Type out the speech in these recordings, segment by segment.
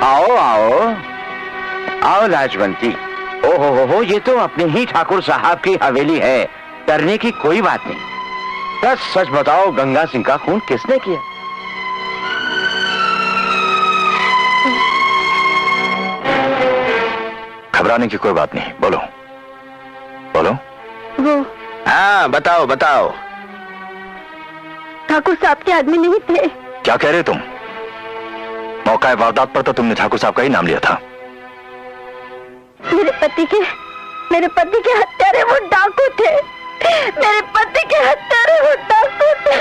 आओ आओ आओ लाजवंती। ओहो, ये तो अपने ही ठाकुर साहब की हवेली है, डरने की कोई बात नहीं। बस सच बताओ, गंगा सिंह का खून किसने किया? घबराने की कोई बात नहीं, बोलो बोलो। वो हाँ बताओ बताओ। ठाकुर साहब के आदमी नहीं थे। क्या कह रहे तुम? मौका वारदात पर तो तुमने ठाकुर साहब का ही नाम लिया था। मेरे पति के हत्यारे वो डाकू थे। मेरे पति के हत्यारे वो डाकू थे।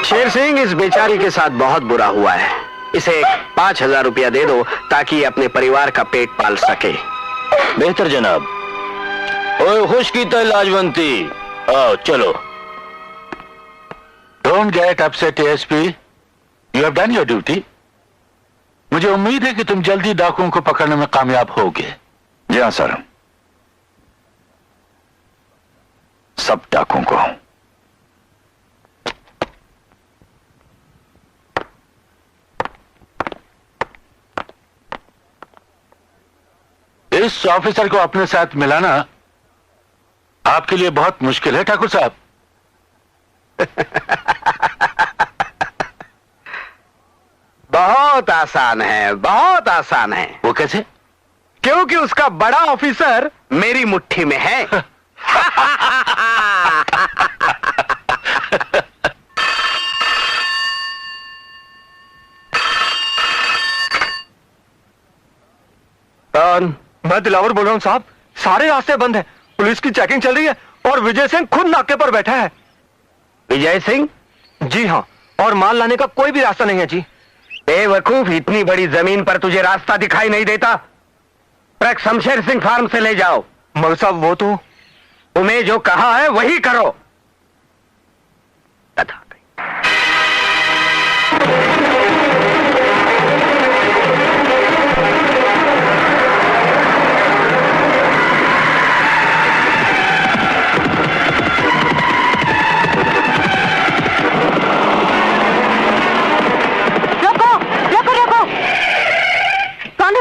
शेर सिंह, इस बेचारी के साथ बहुत बुरा हुआ है। इसे 5,000 रुपया दे दो ताकि अपने परिवार का पेट पाल सके। बेहतर जनाब। ओए खुश की तो लाजवंती। आओ चलो। Don't get upset ASP, you have done your duty. मुझे उम्मीद है कि तुम जल्दी डाकुओं को पकड़ने में कामयाब होगे। जी हाँ सर, सब डाकुओं को। इस ऑफिसर को अपने साथ मिलाना आपके लिए बहुत मुश्किल है ठाकुर साहब। बहुत आसान है, बहुत आसान है। वो कैसे? क्योंकि उसका बड़ा ऑफिसर मेरी मुट्ठी में है। कौन? मैं दिलावर बोल रहा हूँ साहब। सारे रास्ते बंद हैं, पुलिस की चेकिंग चल रही है और विजय सिंह खुद नाके पर बैठा है। विजय सिंह? जी हाँ, और माल लाने का कोई भी रास्ता नहीं है जी। बेवकूफ, इतनी बड़ी जमीन पर तुझे रास्ता दिखाई नहीं देता? ट्रक शमशेर सिंह फार्म से ले जाओ। मगर साहब वो तो। तुम्हें जो कहा है वही करो। तथा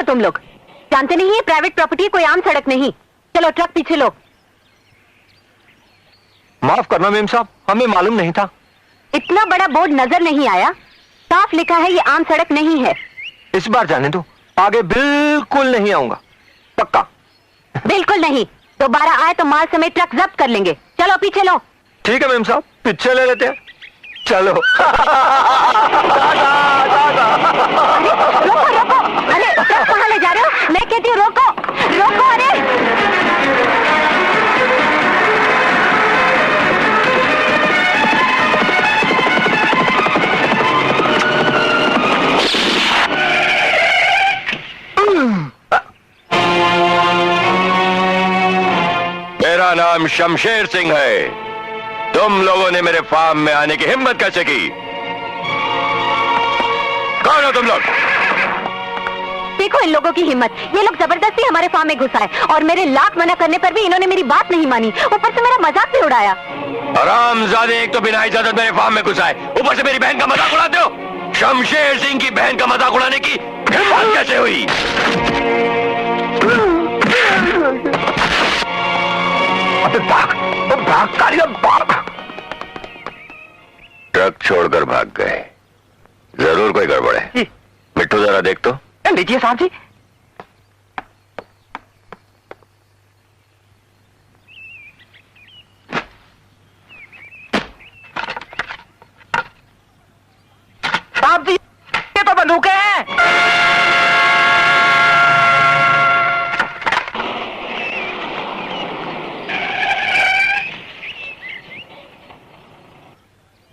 तुम लोग जानते नहीं है प्राइवेट प्रॉपर्टी कोई आम सड़क नहीं। चलो ट्रक पीछे लो। माफ करना मेम साहब, हमें मालूम नहीं था। इतना बड़ा बोर्ड नजर नहीं आया? साफ लिखा है ये आम सड़क नहीं है। इस बार जाने दो, आगे बिल्कुल नहीं आऊंगा, पक्का। बिल्कुल नहीं, दोबारा आए तो माल समेत ट्रक जब्त कर लेंगे। चलो पीछे लो। ठीक है मेम साहब, पीछे ले लेते हैं। चलो। रोको रोको, अरे ट्रक कहाँ ले जा रहे हो? मैं कहती हूँ रोको रोको। अरे मेरा नाम शमशेर सिंह है। तुम लोगों ने मेरे फार्म में आने की हिम्मत कैसे की? कौन हो तुम लोग? देखो इन लोगों की हिम्मत। ये लोग जबरदस्ती हमारे फार्म में घुस आए और मेरे लाख मना करने पर भी इन्होंने मेरी बात नहीं मानी, ऊपर से मेरा मजाक भी उड़ाया। हरामजादे, एक तो बिना इजाजत मेरे फार्म में घुस आए, ऊपर से मेरी बहन का मजाक उड़ाते हो। शमशेर सिंह की बहन का मजाक उड़ाने की हिम्मत कैसे हुई? अबे भाग, भाग कालिया भाग। ट्रक छोड़कर भाग गए, जरूर कोई गड़बड़ है। मिट्टू जरा देख तो। लीजिए साहब जी। साहब जी ये तो बंदूकें हैं।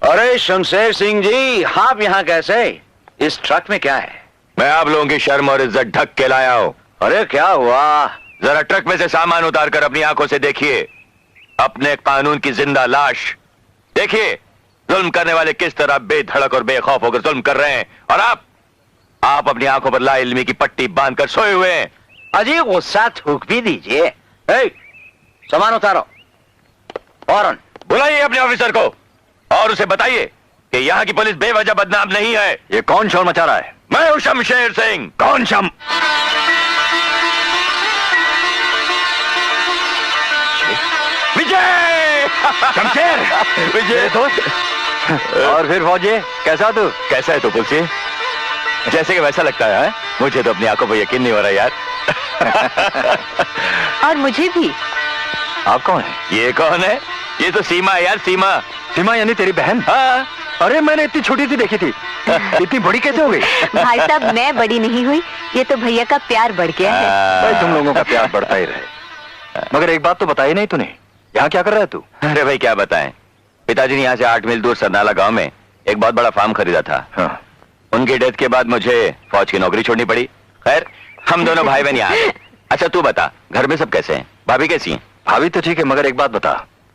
अरे शमशेर सिंह जी, आप यहाँ कैसे? इस ट्रक में क्या है? मैं आप लोगों की शर्म और इज्जत ढक के लाया हूं। अरे क्या हुआ? जरा ट्रक में से सामान उतारकर अपनी आंखों से देखिए अपने कानून की जिंदा लाश। देखिए जुल्म करने वाले किस तरह बेधड़क और बेखौफ होकर जुल्म कर रहे हैं, और आप अपनी आंखों पर लाइल्मी की पट्टी बांधकर सोए हुए हैं। अजी गुस्सा थूक भी दीजिए। सामान उतारो फौरन। बुलाइए अपने ऑफिसर को और उसे बताइए कि यहाँ की पुलिस बेवजह बदनाम नहीं है। ये कौन शोर मचा रहा है? मैं हूँ शमशेर सिंह। कौन शम? विजय! शमशेर! विजय दोस्त। और फिर फौजी, कैसा तू? कैसा है तू पुलसी? जैसे कि वैसा लगता है। मुझे तो अपनी आंखों पर यकीन नहीं हो रहा यार। और मुझे भी। आप कौन है? ये कौन है? ये तो सीमा है यार, सीमा। सीमा यानी तेरी बहन? हाँ। अरे मैंने इतनी छोटी सी देखी थी, इतनी बड़ी कैसे हो गई? भाई साहब, मैं बड़ी नहीं हुई, ये तो भैया का प्यार बढ़ गया है। भाई तुम लोगों का प्यार बढ़ता ही रहे। मगर एक बात तो बताई नहीं तूने, यहाँ क्या कर रहा है तू? अरे भाई क्या बताएं, पिताजी ने यहाँ से 8 मील दूर सरनाला गांव में एक बहुत बड़ा फार्म खरीदा था। हाँ। उनकी डेथ के बाद मुझे फौज की नौकरी छोड़नी पड़ी। खैर, हम दोनों भाई बहन यहाँ आ गए। अच्छा तू बता, घर में सब कैसे हैं? भाभी कैसी हैं? भाभी तो ठीक है, मगर एक बात बता,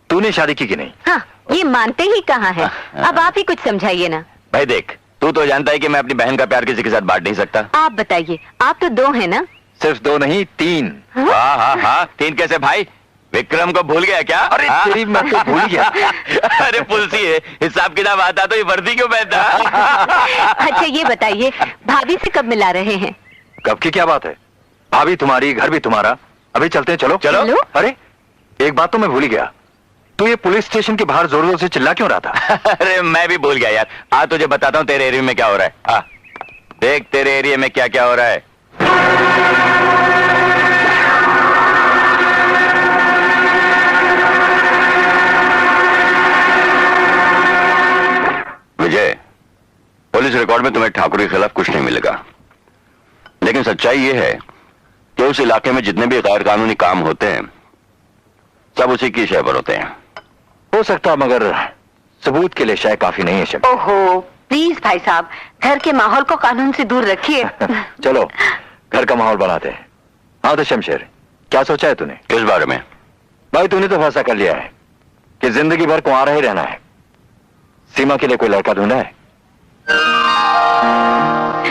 तूने शादी की कि नहीं? हाँ, ये मानते ही कहाँ है। अब आप ही कुछ समझाइए ना। भाई देख, तू तो जानता है कि मैं अपनी बहन का प्यार किसी के साथ बांट नहीं सकता। आप बताइए, आप तो 2 हैं ना? सिर्फ 2 नहीं 3। हाँ हाँ हाँ, 3 कैसे भाई? विक्रम को भूल गया क्या? अरे हाँ? तेरी, मैं तो भूल गया। अरे पुलसी है, हिसाब किताब आता तो ये वर्दी क्यों पहनता? अच्छा ये बताइए, भाभी से कब मिला रहे हैं? कब की क्या बात है? भाभी तुम्हारी, घर भी तुम्हारा। अभी चलते हैं, चलो। चलो। अरे एक बात तो मैं भूल ही गया, तू ये पुलिस स्टेशन के बाहर जोर जोर से चिल्ला क्यों रहा था? अरे मैं भी भूल गया यार। आ तुझे बताता हूँ तेरे एरिया में क्या हो रहा है। आ देख तेरे एरिया में क्या क्या हो रहा है। विजय, पुलिस रिकॉर्ड में तुम्हें ठाकुर के खिलाफ कुछ नहीं मिलेगा, लेकिन सच्चाई यह है कि उस इलाके में जितने भी गैर कानूनी काम होते हैं सब उसी की शय पर होते हैं। हो सकता, मगर सबूत के लिए शायद काफी नहीं है शम। ओहो, प्लीज भाई साहब, घर के माहौल को कानून से दूर रखिए। चलो घर का माहौल बनाते हैं। हाँ तो शमशेर, क्या सोचा है तूने? किस बारे में? भाई तूने तो फैसला कर लिया है कि जिंदगी भर कुंवारा ही रहना है। सीमा के लिए कोई लड़का ढूंढा है?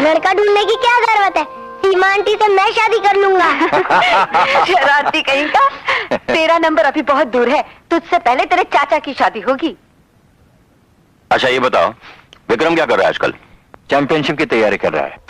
लड़का ढूंढने की क्या जरूरत है? सीमा आंटी से मैं शादी कर लूंगा। शरारती कहीं का। तेरा नंबर अभी बहुत दूर है, तुझसे पहले तेरे चाचा की शादी होगी। अच्छा ये बताओ, विक्रम क्या कर रहा है आजकल? चैंपियनशिप की तैयारी कर रहा है।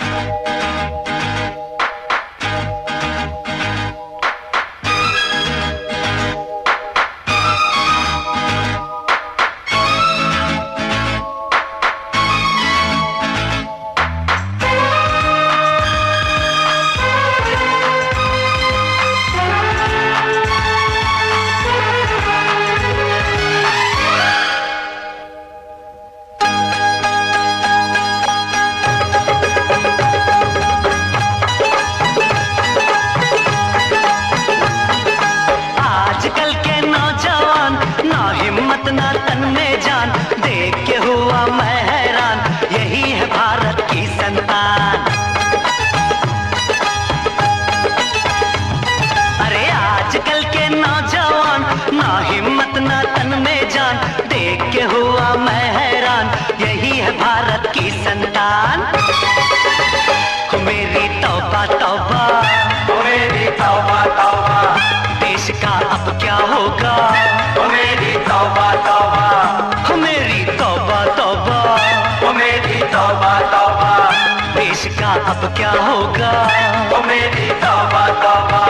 अब क्या होगा? ओ मेरी तौबा तौबा।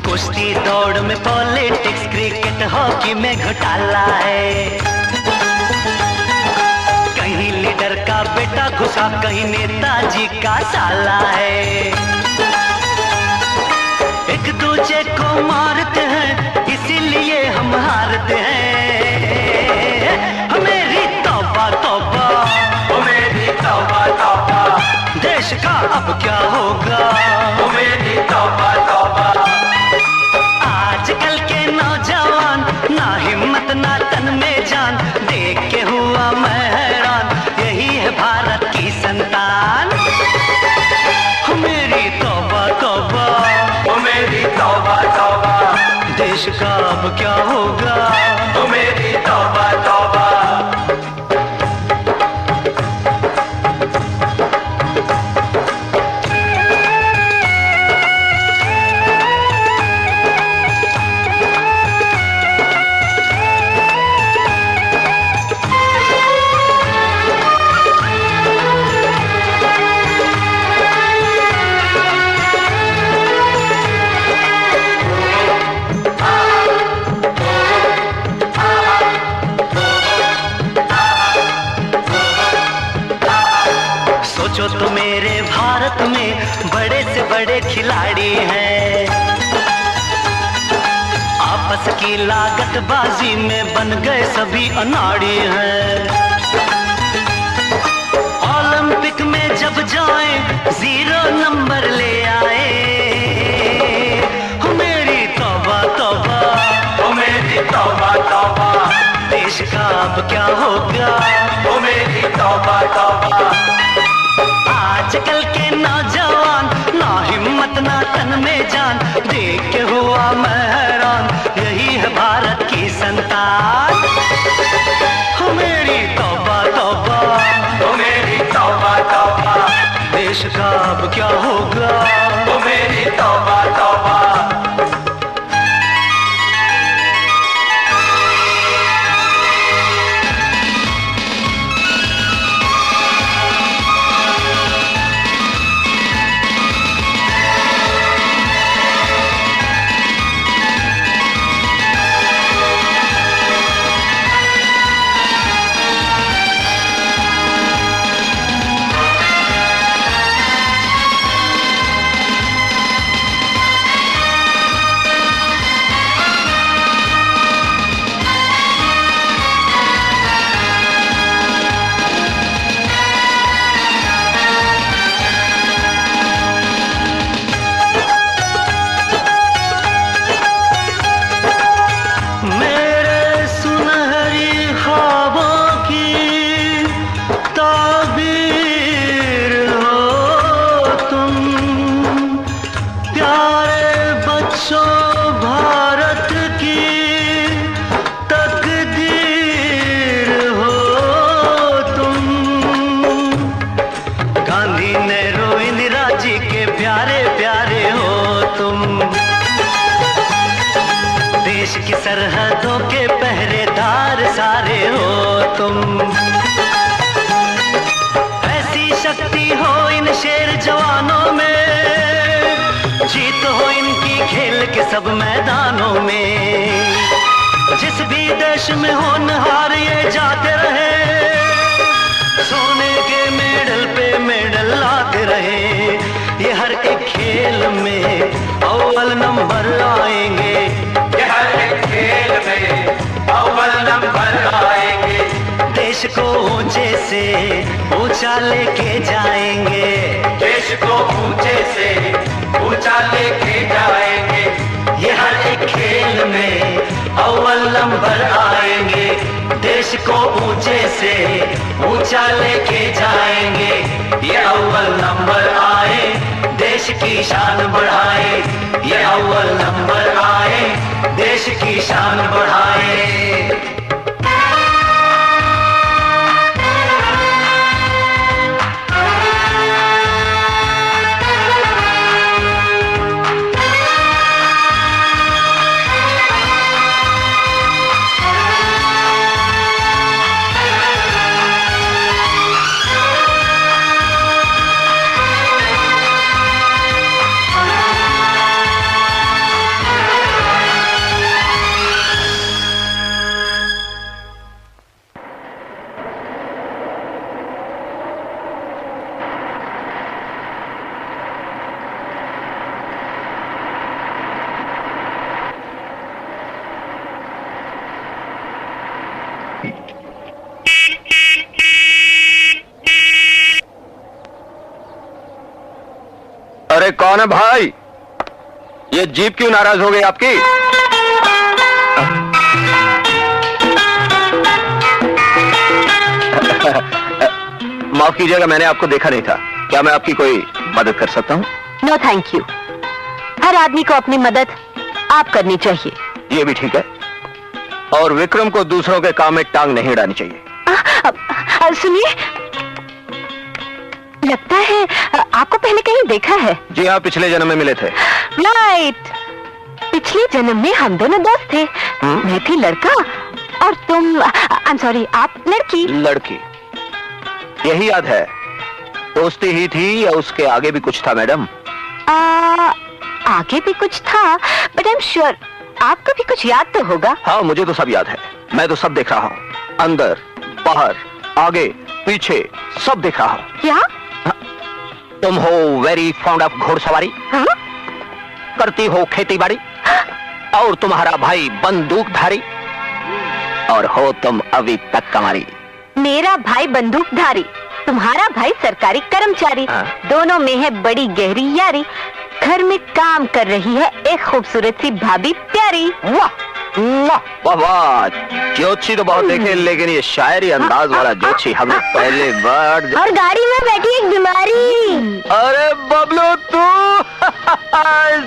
कुश्ती दौड़ में पॉलिटिक्स, क्रिकेट हॉकी में घोटाला है। कहीं लीडर का बेटा घुसा, कहीं नेताजी का साला है। एक दूजे को मारते हैं, इसीलिए हम हारते हैं। मेरी तौबा तौबा, मेरी तौबा तौबा। देश का अब क्या होगा? मेरी तौबा तौबा। आजकल के नौजवान ना हिम्मत ना तन में जान, देख के हुआ मैं हैरान। यही अब क्या होगा? ओ मेरी तौबा तौबा। तो मेरे भारत में बड़े से बड़े खिलाड़ी हैं, आपस की लागत बाजी में बन गए सभी अनाड़ी हैं। ओलंपिक में जब जाएं 0 नंबर ले आए। हो मेरी तौबा तौबा, हो मेरी तौबा तौबा, देश का अब क्या होगा? हो मेरी तौबा तौबा। आजकल के नौजवान ना हिम्मत ना तन में जान, देख के हुआ मैं हैरान, यही है भारत की संतान। हो मेरी तौबा तौबा, हो मेरी तौबा तौबा, देश का अब क्या होगा? हो मेरी तौबा तौबा। सरहदों के पहरेदार सारे हो तुम। ऐसी शक्ति हो इन शेर जवानों में, जीत हो इनकी खेल के सब मैदानों में। जिस भी देश में होनहार ये जाते रहे, सोने के मेडल पे मेडल लाते रहे। ये हर एक खेल में अव्वल नंबर आएंगे, ये हर एक खेल में अव्वल नंबर आएंगे। देश को ऊंचे से ऊंचा लेके जाएंगे, देश को ऊंचे से ऊंचा लेके जाएंगे। ये हर एक खेल में अव्वल नंबर आएंगे, देश को ऊंचे से ऊंचा लेके जाएंगे। ये अव्वल नंबर आए, देश की शान बढ़ाए। ये अव्वल नंबर आए, देश की शान बढ़ाए। अरे कौन है भाई? ये जीप क्यों नाराज हो गई आपकी? माफ कीजिएगा, मैंने आपको देखा नहीं था। क्या मैं आपकी कोई मदद कर सकता हूँ? No thank you. हर आदमी को अपनी मदद आप करनी चाहिए। ये भी ठीक है। और विक्रम को दूसरों के काम में टांग नहीं अड़ानी चाहिए। सुनिए, लगता है आपको पहले कहीं देखा है। जी हाँ, पिछले जन्म में मिले थे। राइट, पिछले जन्म में हम दोनों दोस्त थे। मैं थी लड़का और तुम, आई एम सॉरी, आप लड़की। लड़की, यही याद है। दोस्ती ही थी या उसके आगे भी कुछ था मैडम? आगे भी कुछ था, बट आई एम श्योर आपको भी कुछ याद तो होगा। हाँ, मुझे तो सब याद है। मैं तो सब देख रहा हूँ, अंदर बाहर आगे पीछे सब देख रहा हूँ। क्या? तुम हो वेरी फाउंड ऑफ घोड़सवारी, करती हो खेती बाड़ी, और तुम्हारा भाई बंदूकधारी, और हो तुम अभी तक कमारी। मेरा भाई बंदूकधारी, तुम्हारा भाई सरकारी कर्मचारी। दोनों में है बड़ी गहरी यारी। घर में काम कर रही है एक खूबसूरत सी भाभी प्यारी। वाह वाह वाह, ज्योतिषी तो बहुत देखे, लेकिन ये शायरी अंदाज वाला ज्योतिषी हमने पहले बार। और गाड़ी में बैठी एक बीमारी। अरे बबलू, तू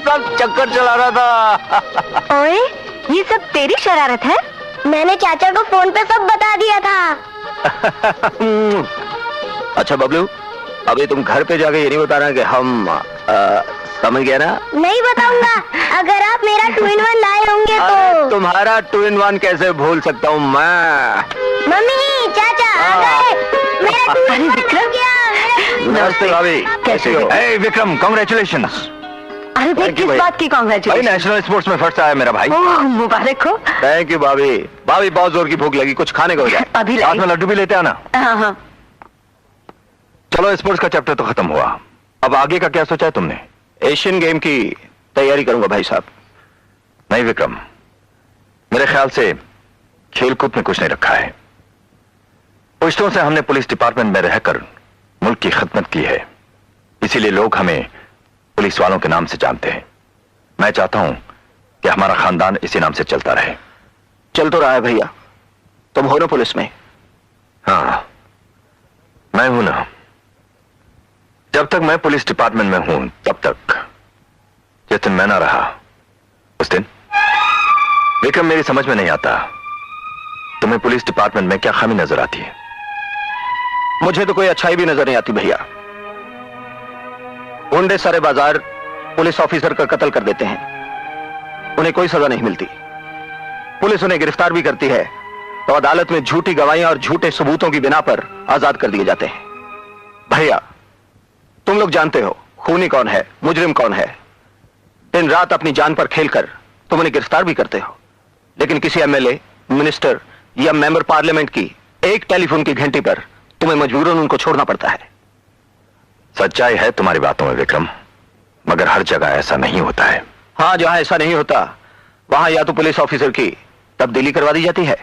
सब चक्कर चला रहा था। ओए, ये सब तेरी शरारत है? मैंने चाचा को फोन पे सब बता दिया था। अच्छा बबलू, अभी तुम घर पे जाके ये नहीं बताना कि हम समझ गया ना? नहीं बताऊंगा, अगर आप मेरा 2-in-1 लाए होंगे तो। तुम्हारा 2-in-1 कैसे भूल सकता हूँ मैं? मम्मी, चाचा आ गए। मेरा 2-in-1 हो गया। नमस्ते भाभी, कैसे हो? हे विक्रम, कॉन्ग्रेचुलेशंस। अरे भाई, किस बात की भाई कांग्रेचुलेशन? नेशनल स्पोर्ट्स में फर्स्ट आया मेरा भाई। ओह, मुबारक हो। थैंक यू भाभी। भाभी बहुत जोर की भूख लगी, कुछ खाने को हो जाए। अभी साथ लाई। में लड्डू भी लेते आना। हाँ। चलो, स्पोर्ट्स का चैप्टर तो खत्म हुआ, अब आगे का क्या सोचा है तुमने? एशियन गेम की तैयारी करूंगा भाई साहब। नहीं विक्रम, मेरे ख्याल से खेलकूद में कुछ नहीं रखा है। पुश्तों से हमने पुलिस डिपार्टमेंट में रहकर मुल्क की खिदमत की है, इसीलिए लोग हमें पुलिस वालों के नाम से जानते हैं। मैं चाहता हूं कि हमारा खानदान इसी नाम से चलता रहे। चल तो रहा है भैया, तुम हो ना पुलिस में? हाँ, मैं हूं ना। जब तक मैं पुलिस डिपार्टमेंट में हूं तब तक। जिस दिन मैं ना रहा उस दिन विक्रम, मेरी समझ में नहीं आता तुम्हें पुलिस डिपार्टमेंट में क्या खामी नजर आती है? मुझे तो कोई अच्छाई भी नजर नहीं आती भैया। गुंडे सारे बाजार पुलिस ऑफिसर का कत्ल कर देते हैं, उन्हें कोई सजा नहीं मिलती। पुलिस उन्हें गिरफ्तार भी करती है तो अदालत में झूठी गवाहियां और झूठे सबूतों की बिना पर आजाद कर दिए जाते हैं। भैया, तुम लोग जानते हो खूनी कौन है, मुजरिम कौन है। दिन रात अपनी जान पर खेलकर तुम उन्हें गिरफ्तार भी करते हो, लेकिन किसी एमएलए, मिनिस्टर या मेंबर पार्लियामेंट की एक टेलीफोन की घंटी पर तुम्हें मजबूरन उनको छोड़ना पड़ता है। सच्चाई है तुम्हारी बातों में विक्रम, मगर हर जगह ऐसा नहीं होता है। हाँ, जहां ऐसा नहीं होता वहां या तो पुलिस ऑफिसर की तब्दीली करवा दी जाती है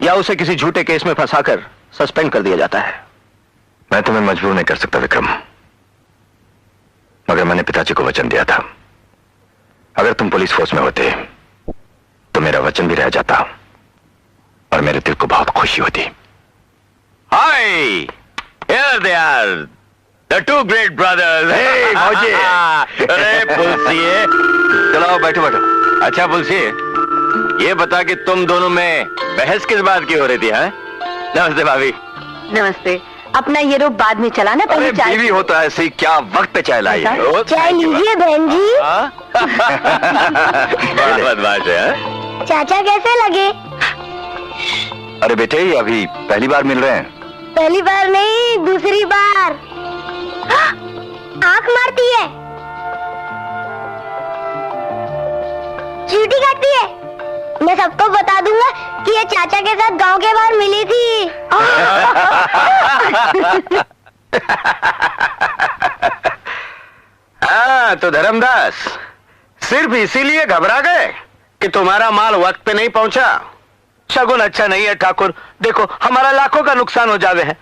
या उसे किसी झूठे केस में फंसाकर सस्पेंड कर दिया जाता है। मैं तुम्हें मजबूर नहीं कर सकता विक्रम, मगर मैंने पिताजी को वचन दिया था, अगर तुम पुलिस फोर्स में होते तो मेरा वचन भी रह जाता और मेरे दिल को बहुत खुशी होती। हाय, here they are, the two great brothers. Hey, मौजे। अरे पुलसिए, चलो बैठो बैठो। अच्छा पुलसिए, ये बता कि तुम दोनों में बहस किस बात की हो रही थी? हाँ, नमस्ते भाभी। नमस्ते। अपना ये रोग बाद में चलाना, अरे पहले चाय। बीवी हो तो ऐसे क्या वक्त पे चाय लाई है? चाय लीजिए बहन जी। बड़ा बदमाश है। हाँ? चाचा कैसे लगे? अरे बेटे, ये अभी पहली बार मिल रहे हैं। पहली बार नहीं, दूसरी बार। आंख मारती है, चींटी काटती है। मैं सबको बता दूंगा कि ये चाचा के साथ गांव के बाहर मिली थी। हाँ, तो धर्मदास सिर्फ इसीलिए घबरा गए कि तुम्हारा माल वक्त पे नहीं पहुंचा? शगुन अच्छा नहीं है ठाकुर। देखो, हमारा लाखों का नुकसान हो जावे है।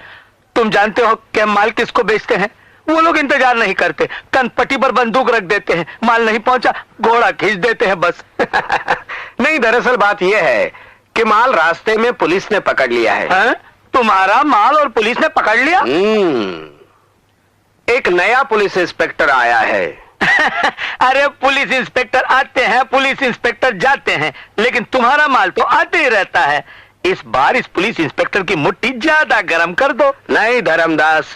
तुम जानते हो कि हम माल किसको बेचते हैं? वो लोग इंतजार नहीं करते, कनपट्टी पर बंदूक रख देते हैं, माल नहीं पहुंचा घोड़ा खींच देते हैं बस। नहीं, दरअसल बात यह है कि माल रास्ते में पुलिस ने पकड़ लिया है। हाँ? तुम्हारा माल और पुलिस ने पकड़ लिया? एक नया पुलिस इंस्पेक्टर आया है, अरे पुलिस इंस्पेक्टर आते हैं, पुलिस इंस्पेक्टर जाते हैं, लेकिन तुम्हारा माल तो आते ही रहता है। इस बार इस पुलिस इंस्पेक्टर की मुट्ठी ज्यादा गर्म कर दो। नहीं धर्मदास,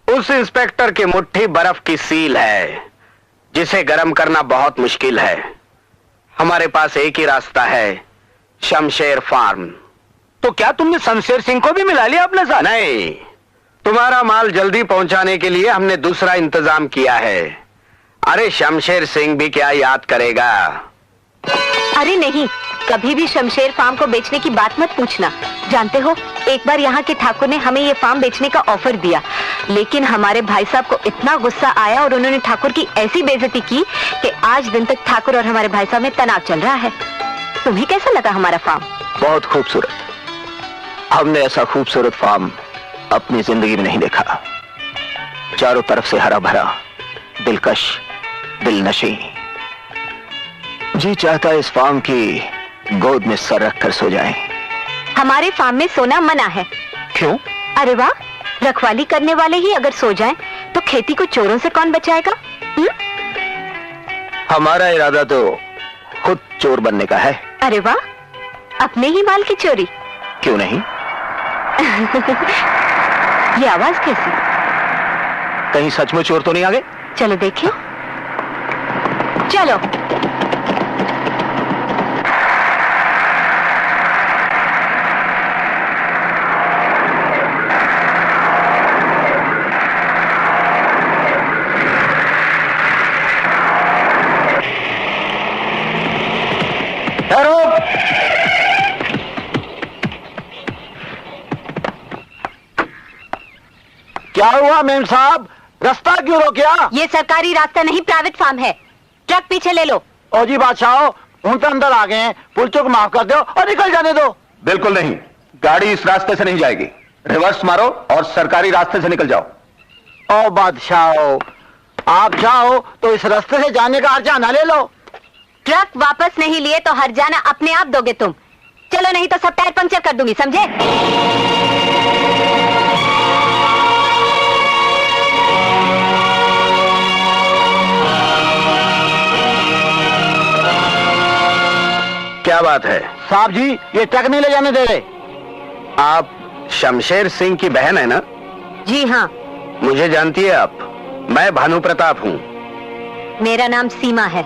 उस इंस्पेक्टर की मुट्ठी बर्फ की सील है, जिसे गर्म करना बहुत मुश्किल है। हमारे पास एक ही रास्ता है, शमशेर फार्म। तो क्या तुमने शमशेर सिंह को भी मिला लिया अपने साथ? नहीं, तुम्हारा माल जल्दी पहुंचाने के लिए हमने दूसरा इंतजाम किया है। अरे शमशेर सिंह भी क्या याद करेगा। अरे नहीं, कभी भी शमशेर फार्म को बेचने की बात मत पूछना। जानते हो, एक बार यहाँ के ठाकुर ने हमें ये फार्म बेचने का ऑफर दिया, लेकिन हमारे भाई साहब को इतना गुस्सा आया और उन्होंने ठाकुर की ऐसी बेइज्जती की कि आज दिन तक ठाकुर और हमारे भाई साहब में तनाव चल रहा है। तुम्हें कैसा लगा हमारा फार्म? बहुत खूबसूरत। हमने ऐसा खूबसूरत फार्म अपनी जिंदगी में नहीं देखा। चारों तरफ से हरा भरा, दिलकश, दिलनशी। जी चाहता है इस फार्म की गोद में सर रखकर सो जाएं। हमारे फार्म में सोना मना है। क्यों? अरे वाह, रखवाली करने वाले ही अगर सो जाएं, तो खेती को चोरों से कौन बचाएगा? हमारा इरादा तो खुद चोर बनने का है। अरे वाह, अपने ही माल की चोरी? क्यों नहीं? ये आवाज कैसी? कहीं सचमुच चोर तो नहीं आ गए? चलो देखिए। चलो। क्या हुआ मेम साहब, रास्ता क्यों रोकिया? ये सरकारी रास्ता नहीं, प्राइवेट फार्म है। ट्रक पीछे ले लो। ओ जी बादशाह, हम तो अंदर आ गए हैं, पुलिस को माफ कर दो और निकल जाने दो। बिल्कुल नहीं, गाड़ी इस रास्ते से नहीं जाएगी। रिवर्स मारो और सरकारी रास्ते से निकल जाओ। ओ बादशाह, आप चाहो तो इस रास्ते से जाने का हर्जाना ले लो। ट्रक वापस नहीं लिए तो हर्जाना अपने आप दोगे तुम। चलो, नहीं तो सब टायर पंक्चर कर दूंगी, समझे? क्या बात है साहब जी, ये ट्रक नहीं ले जाने दे रहे। आप शमशेर सिंह की बहन है ना? जी हाँ। मुझे जानती है आप? मैं भानु प्रताप हूँ। मेरा नाम सीमा है।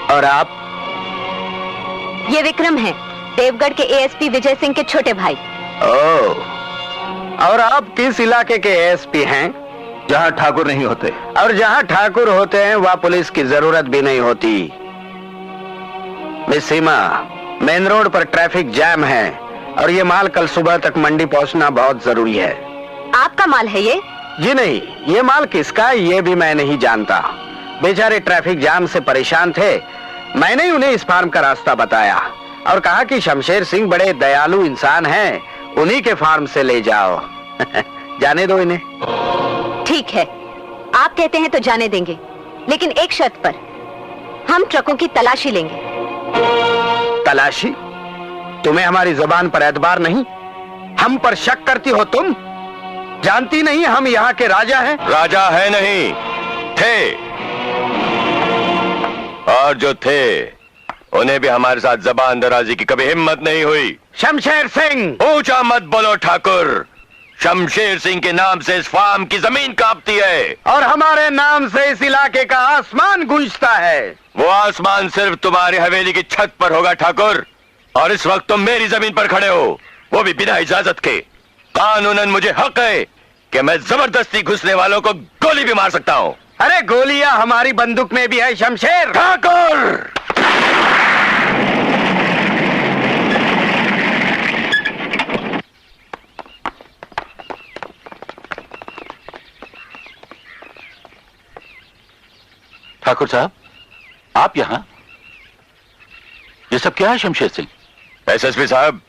और आप? ये विक्रम है, देवगढ़ के एएसपी विजय सिंह के छोटे भाई। ओह, और आप किस इलाके के एएसपी हैं? जहां ठाकुर नहीं होते। और जहां ठाकुर होते हैं वहां पुलिस की जरूरत भी नहीं होती। मिस सीमा, मेन रोड पर ट्रैफिक जैम है और ये माल कल सुबह तक मंडी पहुंचना बहुत जरूरी है। आपका माल है ये? जी नहीं, ये माल किसका है ये भी मैं नहीं जानता। बेचारे ट्रैफिक जाम से परेशान थे, मैंने उन्हें इस फार्म का रास्ता बताया और कहा कि शमशेर सिंह बड़े दयालु इंसान हैं, उन्हीं के फार्म से ले जाओ। जाने दो इन्हें। ठीक है, आप कहते हैं तो जाने देंगे, लेकिन एक शर्त पर। हम ट्रकों की तलाशी लेंगे। तलाशी? तुम्हें हमारी जुबान पर एतबार नहीं? हम पर शक करती हो तुम? जानती नहीं हम यहाँ के राजा हैं? राजा है नहीं, थे। और जो थे उन्हें भी हमारे साथ जबान दराजी की कभी हिम्मत नहीं हुई। शमशेर सिंह! ऊंचा मत बोलो ठाकुर, शमशेर सिंह के नाम से इस फार्म की जमीन कांपती है और हमारे नाम से इस इलाके का आसमान गूंजता है। वो आसमान सिर्फ तुम्हारी हवेली की छत पर होगा ठाकुर, और इस वक्त तुम मेरी जमीन पर खड़े हो, वो भी बिना इजाजत के। कानूनन मुझे हक है कि मैं जबरदस्ती घुसने वालों को गोली भी मार सकता हूँ। अरे गोलियां हमारी बंदूक में भी है शमशेर। ठाकुर! ठाकुर साहब, आप यहां? ये सब क्या है शमशेर सिंह? एसएसपी साहब,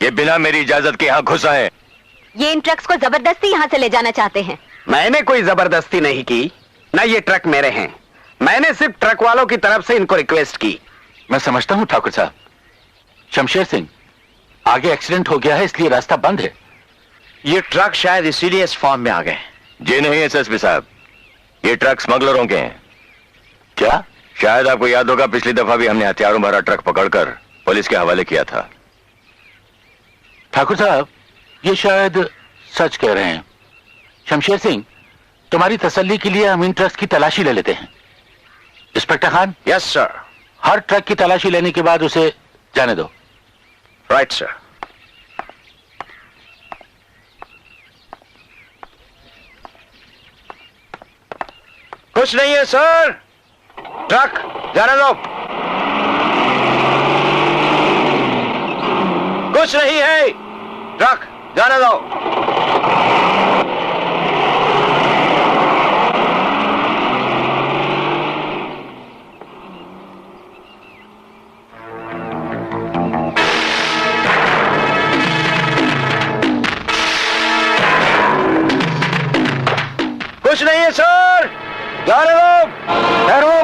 ये बिना मेरी इजाजत के यहाँ घुस आए। ये इन ट्रक्स को जबरदस्ती यहाँ से ले जाना चाहते हैं। मैंने कोई जबरदस्ती नहीं की, ना ये ट्रक मेरे हैं। मैंने सिर्फ ट्रक वालों की तरफ से इनको रिक्वेस्ट की। मैं समझता हूं ठाकुर साहब, शमशेर सिंह, आगे एक्सीडेंट हो गया है इसलिए रास्ता बंद है। ये ट्रक शायद इसीलिए इस फार्म में आ गए। जी नहीं एसएसपी साहब, ये ट्रक स्मगलरों के हैं। क्या? शायद आपको याद होगा, पिछली दफा भी हमने हथियारों भरा ट्रक पकड़कर पुलिस के हवाले किया था। ठाकुर साहब, ये शायद सच कह रहे हैं। शमशेर सिंह, तुम्हारी तसल्ली के लिए हम इन ट्रक्स की तलाशी ले लेते हैं। इंस्पेक्टर खान। Yes sir. हर ट्रक की तलाशी लेने के बाद उसे जाने दो। Right sir. कुछ नहीं है सर, ट्रक जाने दो। कुछ नहीं है, ट्रक जाने दो। कुछ नहीं है सर, जाने दो। ठहरो।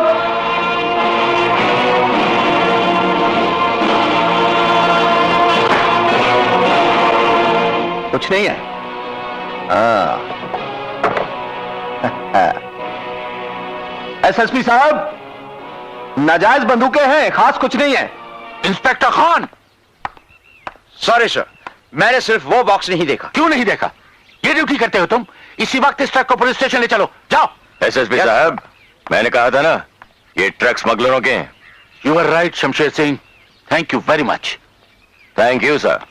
कुछ नहीं है। एसएसपी साहब, नाजायज बंदूकें हैं, खास कुछ नहीं है। इंस्पेक्टर खान। सॉरी सर, मैंने सिर्फ वो बॉक्स नहीं देखा। क्यों नहीं देखा? ये ड्यूटी करते हो तुम? इसी वक्त इस ट्रक को पुलिस स्टेशन ले चलो, जाओ। एसएसपी साहब, मैंने कहा था ना, ये ट्रक स्मगलरों के हैं। You are right Shamsher Singh, thank you very much. Thank you sir.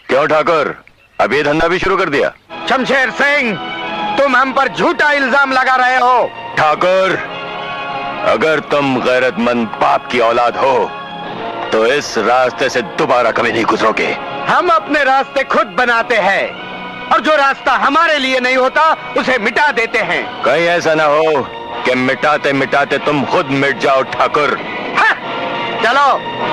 क्यों ठाकुर, अब ये धंधा भी शुरू कर दिया? शमशेर सिंह, तुम हम पर झूठा इल्जाम लगा रहे हो। ठाकुर, अगर तुम गैरतमंद बाप की औलाद हो तो इस रास्ते से दोबारा कभी नहीं गुजरोगे। हम अपने रास्ते खुद बनाते हैं और जो रास्ता हमारे लिए नहीं होता उसे मिटा देते हैं। कहीं ऐसा ना हो कि मिटाते मिटाते तुम खुद मिट जाओ ठाकुर। हाँ, चलो।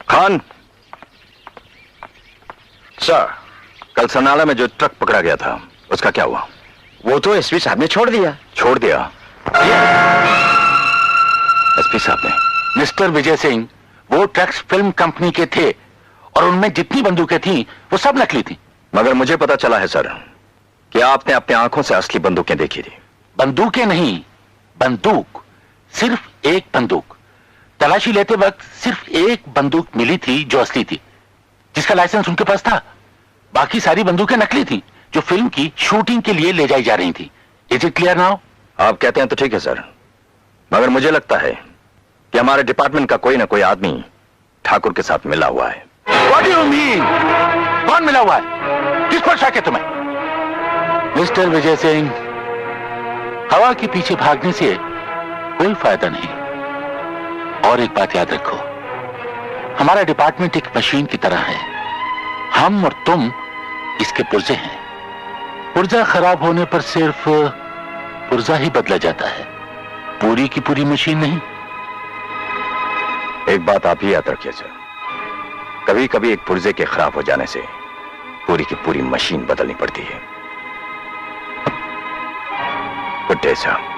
खान। सर, कल सनाला में जो ट्रक पकड़ा गया था उसका क्या हुआ? वो तो एसपी साहब ने छोड़ दिया। छोड़ दिया? एसपी साहब ने? मिस्टर विजय सिंह, वो ट्रक्स फिल्म कंपनी के थे और उनमें जितनी बंदूकें थी वो सब नकली थी। मगर मुझे पता चला है सर कि आपने अपनी आंखों से असली बंदूकें देखी थी। बंदूकें नहीं, बंदूक, सिर्फ एक बंदूक। तलाशी लेते वक्त सिर्फ एक बंदूक मिली थी जो असली थी, जिसका लाइसेंस उनके पास था। बाकी सारी बंदूकें नकली थी जो फिल्म की शूटिंग के लिए ले जाई जा रही थी। Is it clear now? आप कहते हैं तो ठीक है सर, मगर मुझे लगता है कि हमारे डिपार्टमेंट का कोई ना कोई आदमी ठाकुर के साथ मिला हुआ है। What do you mean? कौन मिला हुआ है? किस पर शक है तुम्हें? मिस्टर विजय सिंह, हवा के पीछे भागने से कोई फायदा नहीं। और एक बात याद रखो, हमारा डिपार्टमेंट एक मशीन की तरह है। हम और तुम इसके पुर्जे हैं। पुर्जा खराब होने पर सिर्फ पुर्जा ही बदला जाता है, पूरी की पूरी मशीन नहीं। एक बात आप ही याद रखिए सर, कभी कभी एक पुर्जे के खराब हो जाने से पूरी की पूरी मशीन बदलनी पड़ती है। Good day sir.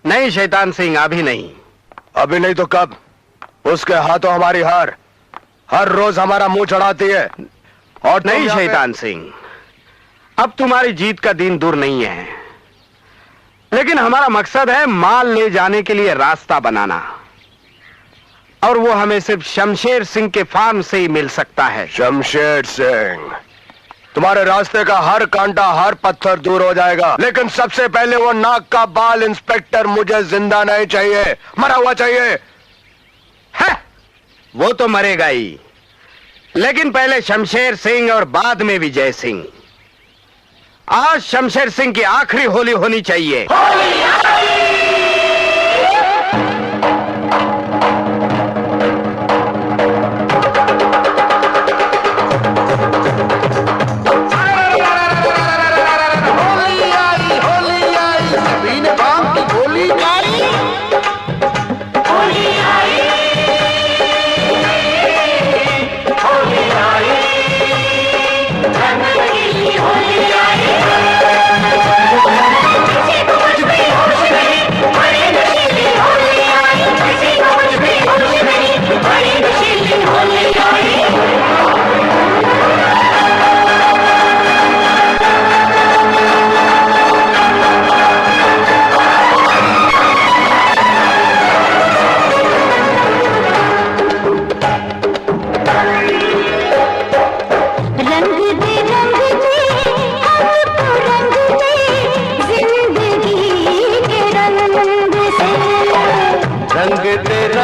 नहीं शैतान सिंह, अभी नहीं। अभी नहीं तो कब? उसके हाथों हमारी हार हर रोज हमारा मुंह चढ़ाती है। और नहीं शैतान सिंह, अब तुम्हारी जीत का दिन दूर नहीं है, लेकिन हमारा मकसद है माल ले जाने के लिए रास्ता बनाना, और वो हमें सिर्फ शमशेर सिंह के फार्म से ही मिल सकता है। शमशेर सिंह, तुम्हारे रास्ते का हर कांटा हर पत्थर दूर हो जाएगा, लेकिन सबसे पहले वो नाक का बाल इंस्पेक्टर मुझे जिंदा नहीं चाहिए, मरा हुआ चाहिए। है, वो तो मरेगा ही, लेकिन पहले शमशेर सिंह और बाद में विजय सिंह। आज शमशेर सिंह की आखिरी होली होनी चाहिए।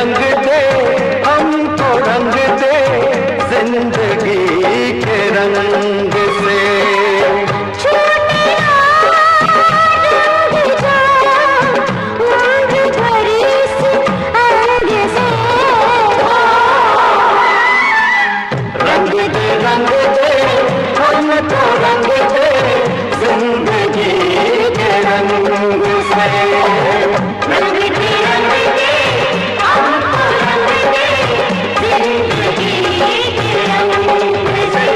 रंग दे, हमको रंग दे जिंदगी के रंग से। रंग दे हमको रंग दे जिंदगी के रंग से। रंग दे हमको रंग दे जिंदगी के रंग से।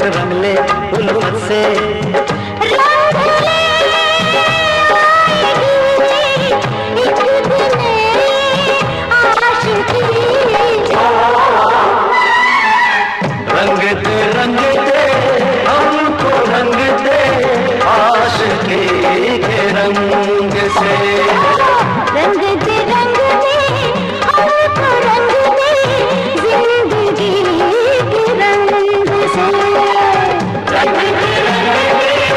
रंग ले उल्फत से, रंग दे हमको रंग दे आशिकी के रंग से। रंग दे हमको रंग दे जिंदगी के रंग से। रंग दे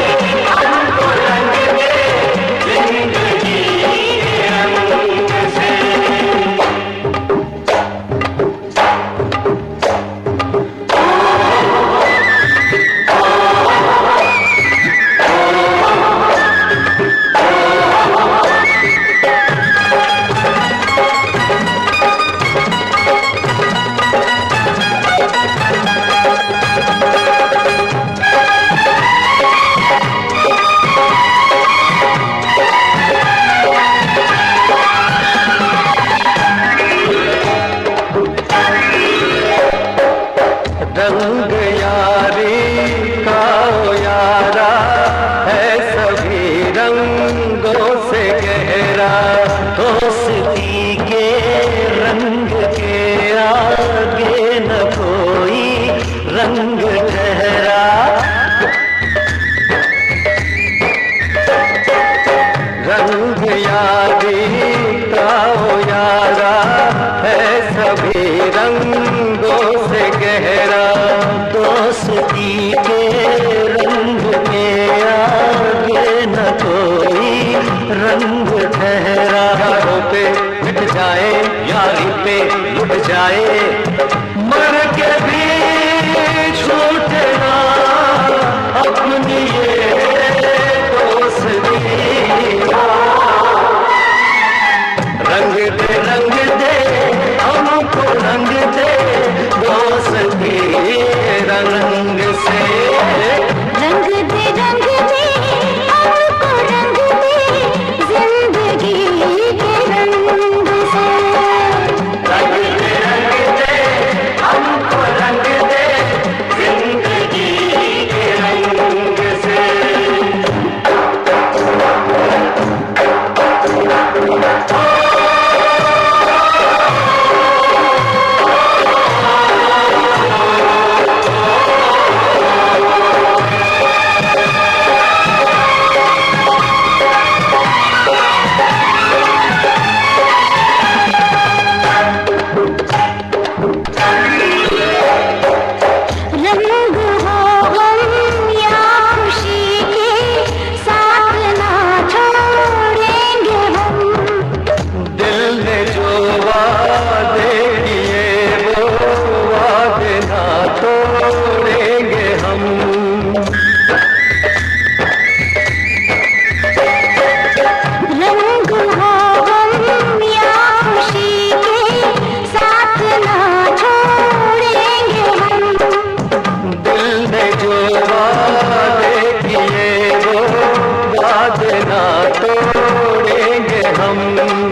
वादे ना तोड़ेंगे हम,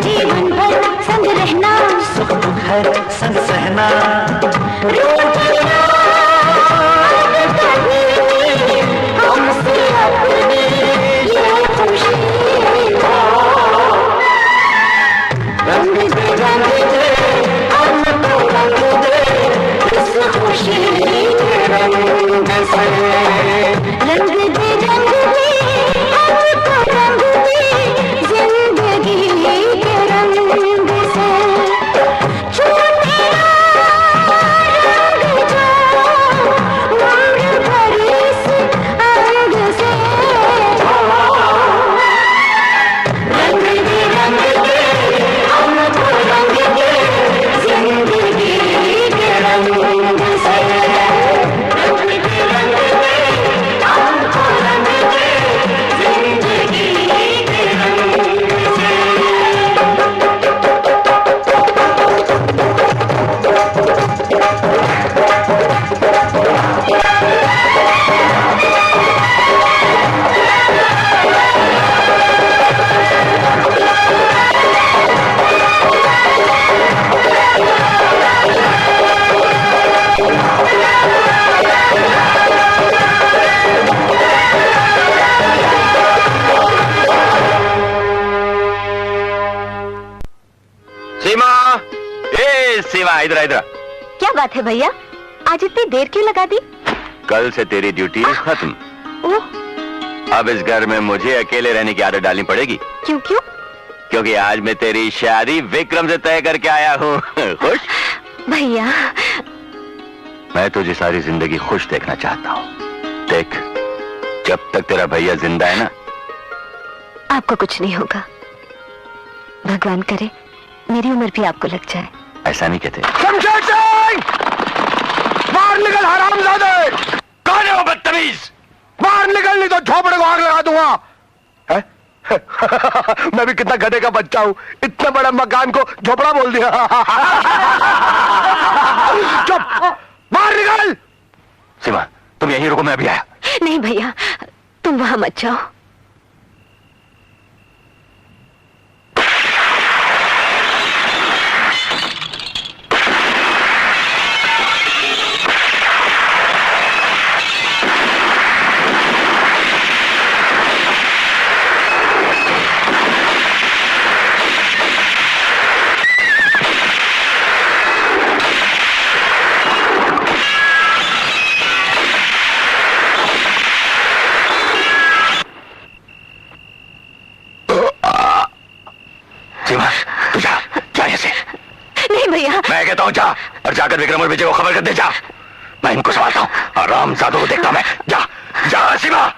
जीवन भर संग रहना, सुख दुख है संग सहना, हमसे अपनी ये खुशी रंग दे हमको रंग दे इस खुशी के रंग से, रंग दे हमको रंग दे जिंदगी के रंग से, छूटे रंग जो उम्र भर इस अंग से, रंग दे हमको रंग दे जिंदगी के रंग से, रंग दे हमको रंग दे जिंदगी के रंग से। सीमा, ए सीमा, इधर इधर। क्या बात है भैया, आज इतनी देर क्यों लगा दी? कल से तेरी ड्यूटी खत्म। ओह, अब इस घर में मुझे अकेले रहने की आदत डालनी पड़ेगी। क्यों क्यों? क्योंकि आज मैं तेरी शादी विक्रम से तय करके आया हूँ। खुश? भैया, मैं तुझे सारी जिंदगी खुश देखना चाहता हूँ। देख, जब तक तेरा भैया जिंदा है ना। आपको कुछ नहीं होगा। भगवान करे मेरी उम्र भी आपको लग जाए। ऐसा नहीं कहते। शमशेर सिंह, बाहर निकल हरामजादे! कौन है वो बदतमीज? बाहर निकल, नहीं तो झोपड़े को आग लगा दूंगा। है? मैं भी कितना गधे का बच्चा हूँ, इतने बड़े मकान को झोपड़ा बोल दिया। चुप, बाहर निकल। सीमा, तुम यहीं रुको, मैं अभी आया। नहीं भैया, तुम वहां मत जाओ। मैं कहता हूँ जा, और जाकर विक्रम और विजय को खबर कर दे। जा, मैं इनको संभालता हूँ, आरामजादों को देखता मैं। जा जा सीमा।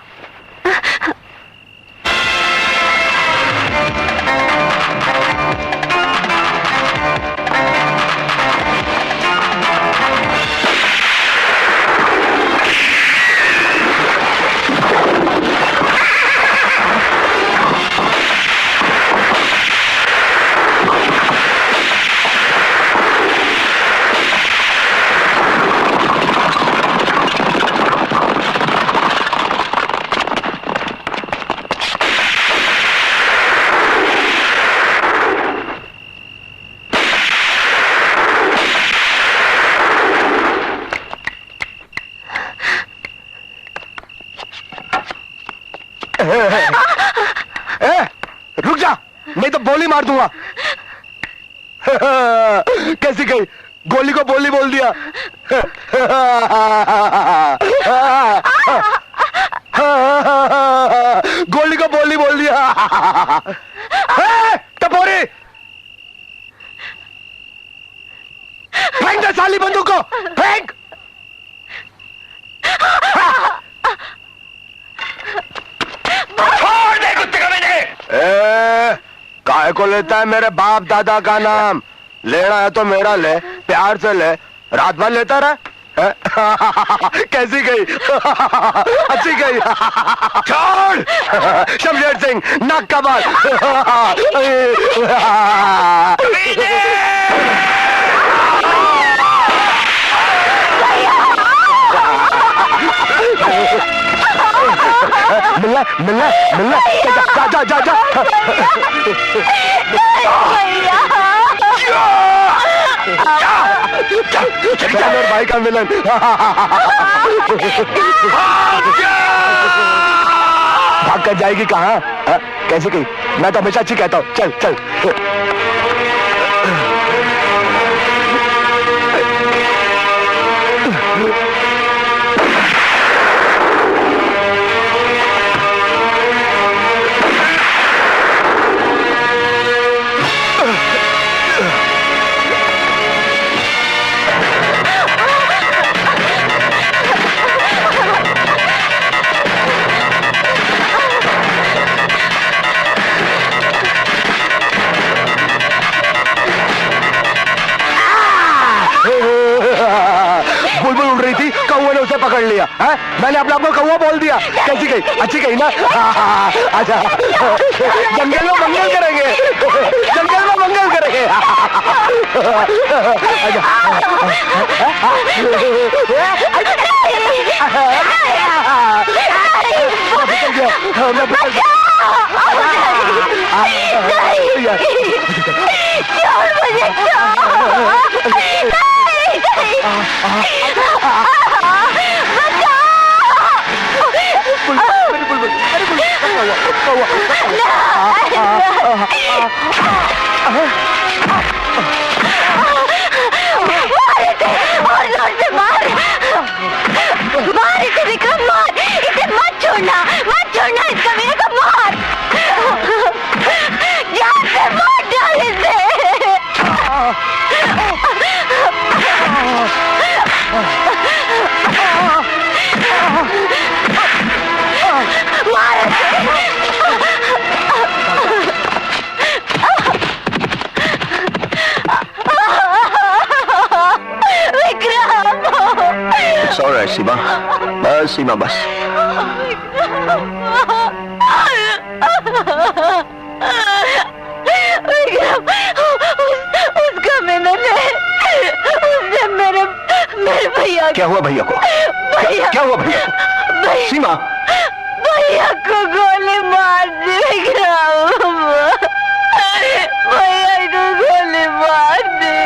रुक जा, नहीं तो बोली मार दूंगा। कैसी गई? गोली को बोली बोल दिया। गोली को बोली बोल दिया। टपोरी, फेंक दे साली बंदूक को, फेंक। छोड़ दे कुत्ते का मैंने। काहे को लेता है मेरे बाप दादा का नाम? लेना है तो मेरा ले, प्यार से ले, रात भर लेता रहा। कैसी गई? अच्छी गई। छोड़। शमशेर सिंह, नाक का बाल। मिलना मिलना जा जा जा जा और भाई का मिलन। भाग कर जाएगी कहाँ? कैसे गई? मैं तो हमेशा अच्छी कहता हूँ। चल चल। बुलबुल उड़ रही थी, कौवे ने उसे पकड़ लिया है? मैंने अपने आप को कौवा बोल दिया। कैसी गई? अच्छी गई ना? अच्छा, जंगल में मंगल करेंगे, जंगल में मंगल करेंगे। मार इसे विक्रम, मार इसे, मत छोड़ना इस कमीने को, मार जान से मार डाल इसे। मार सॉरी सीमा, बस सीमा बस। उसका मैंने उसने मेरे भैया। क्या हुआ भैया को? क्या हुआ भैया को? सीमा, भैया को गोली मार दी विक्रम, भैया को गोली मार दी।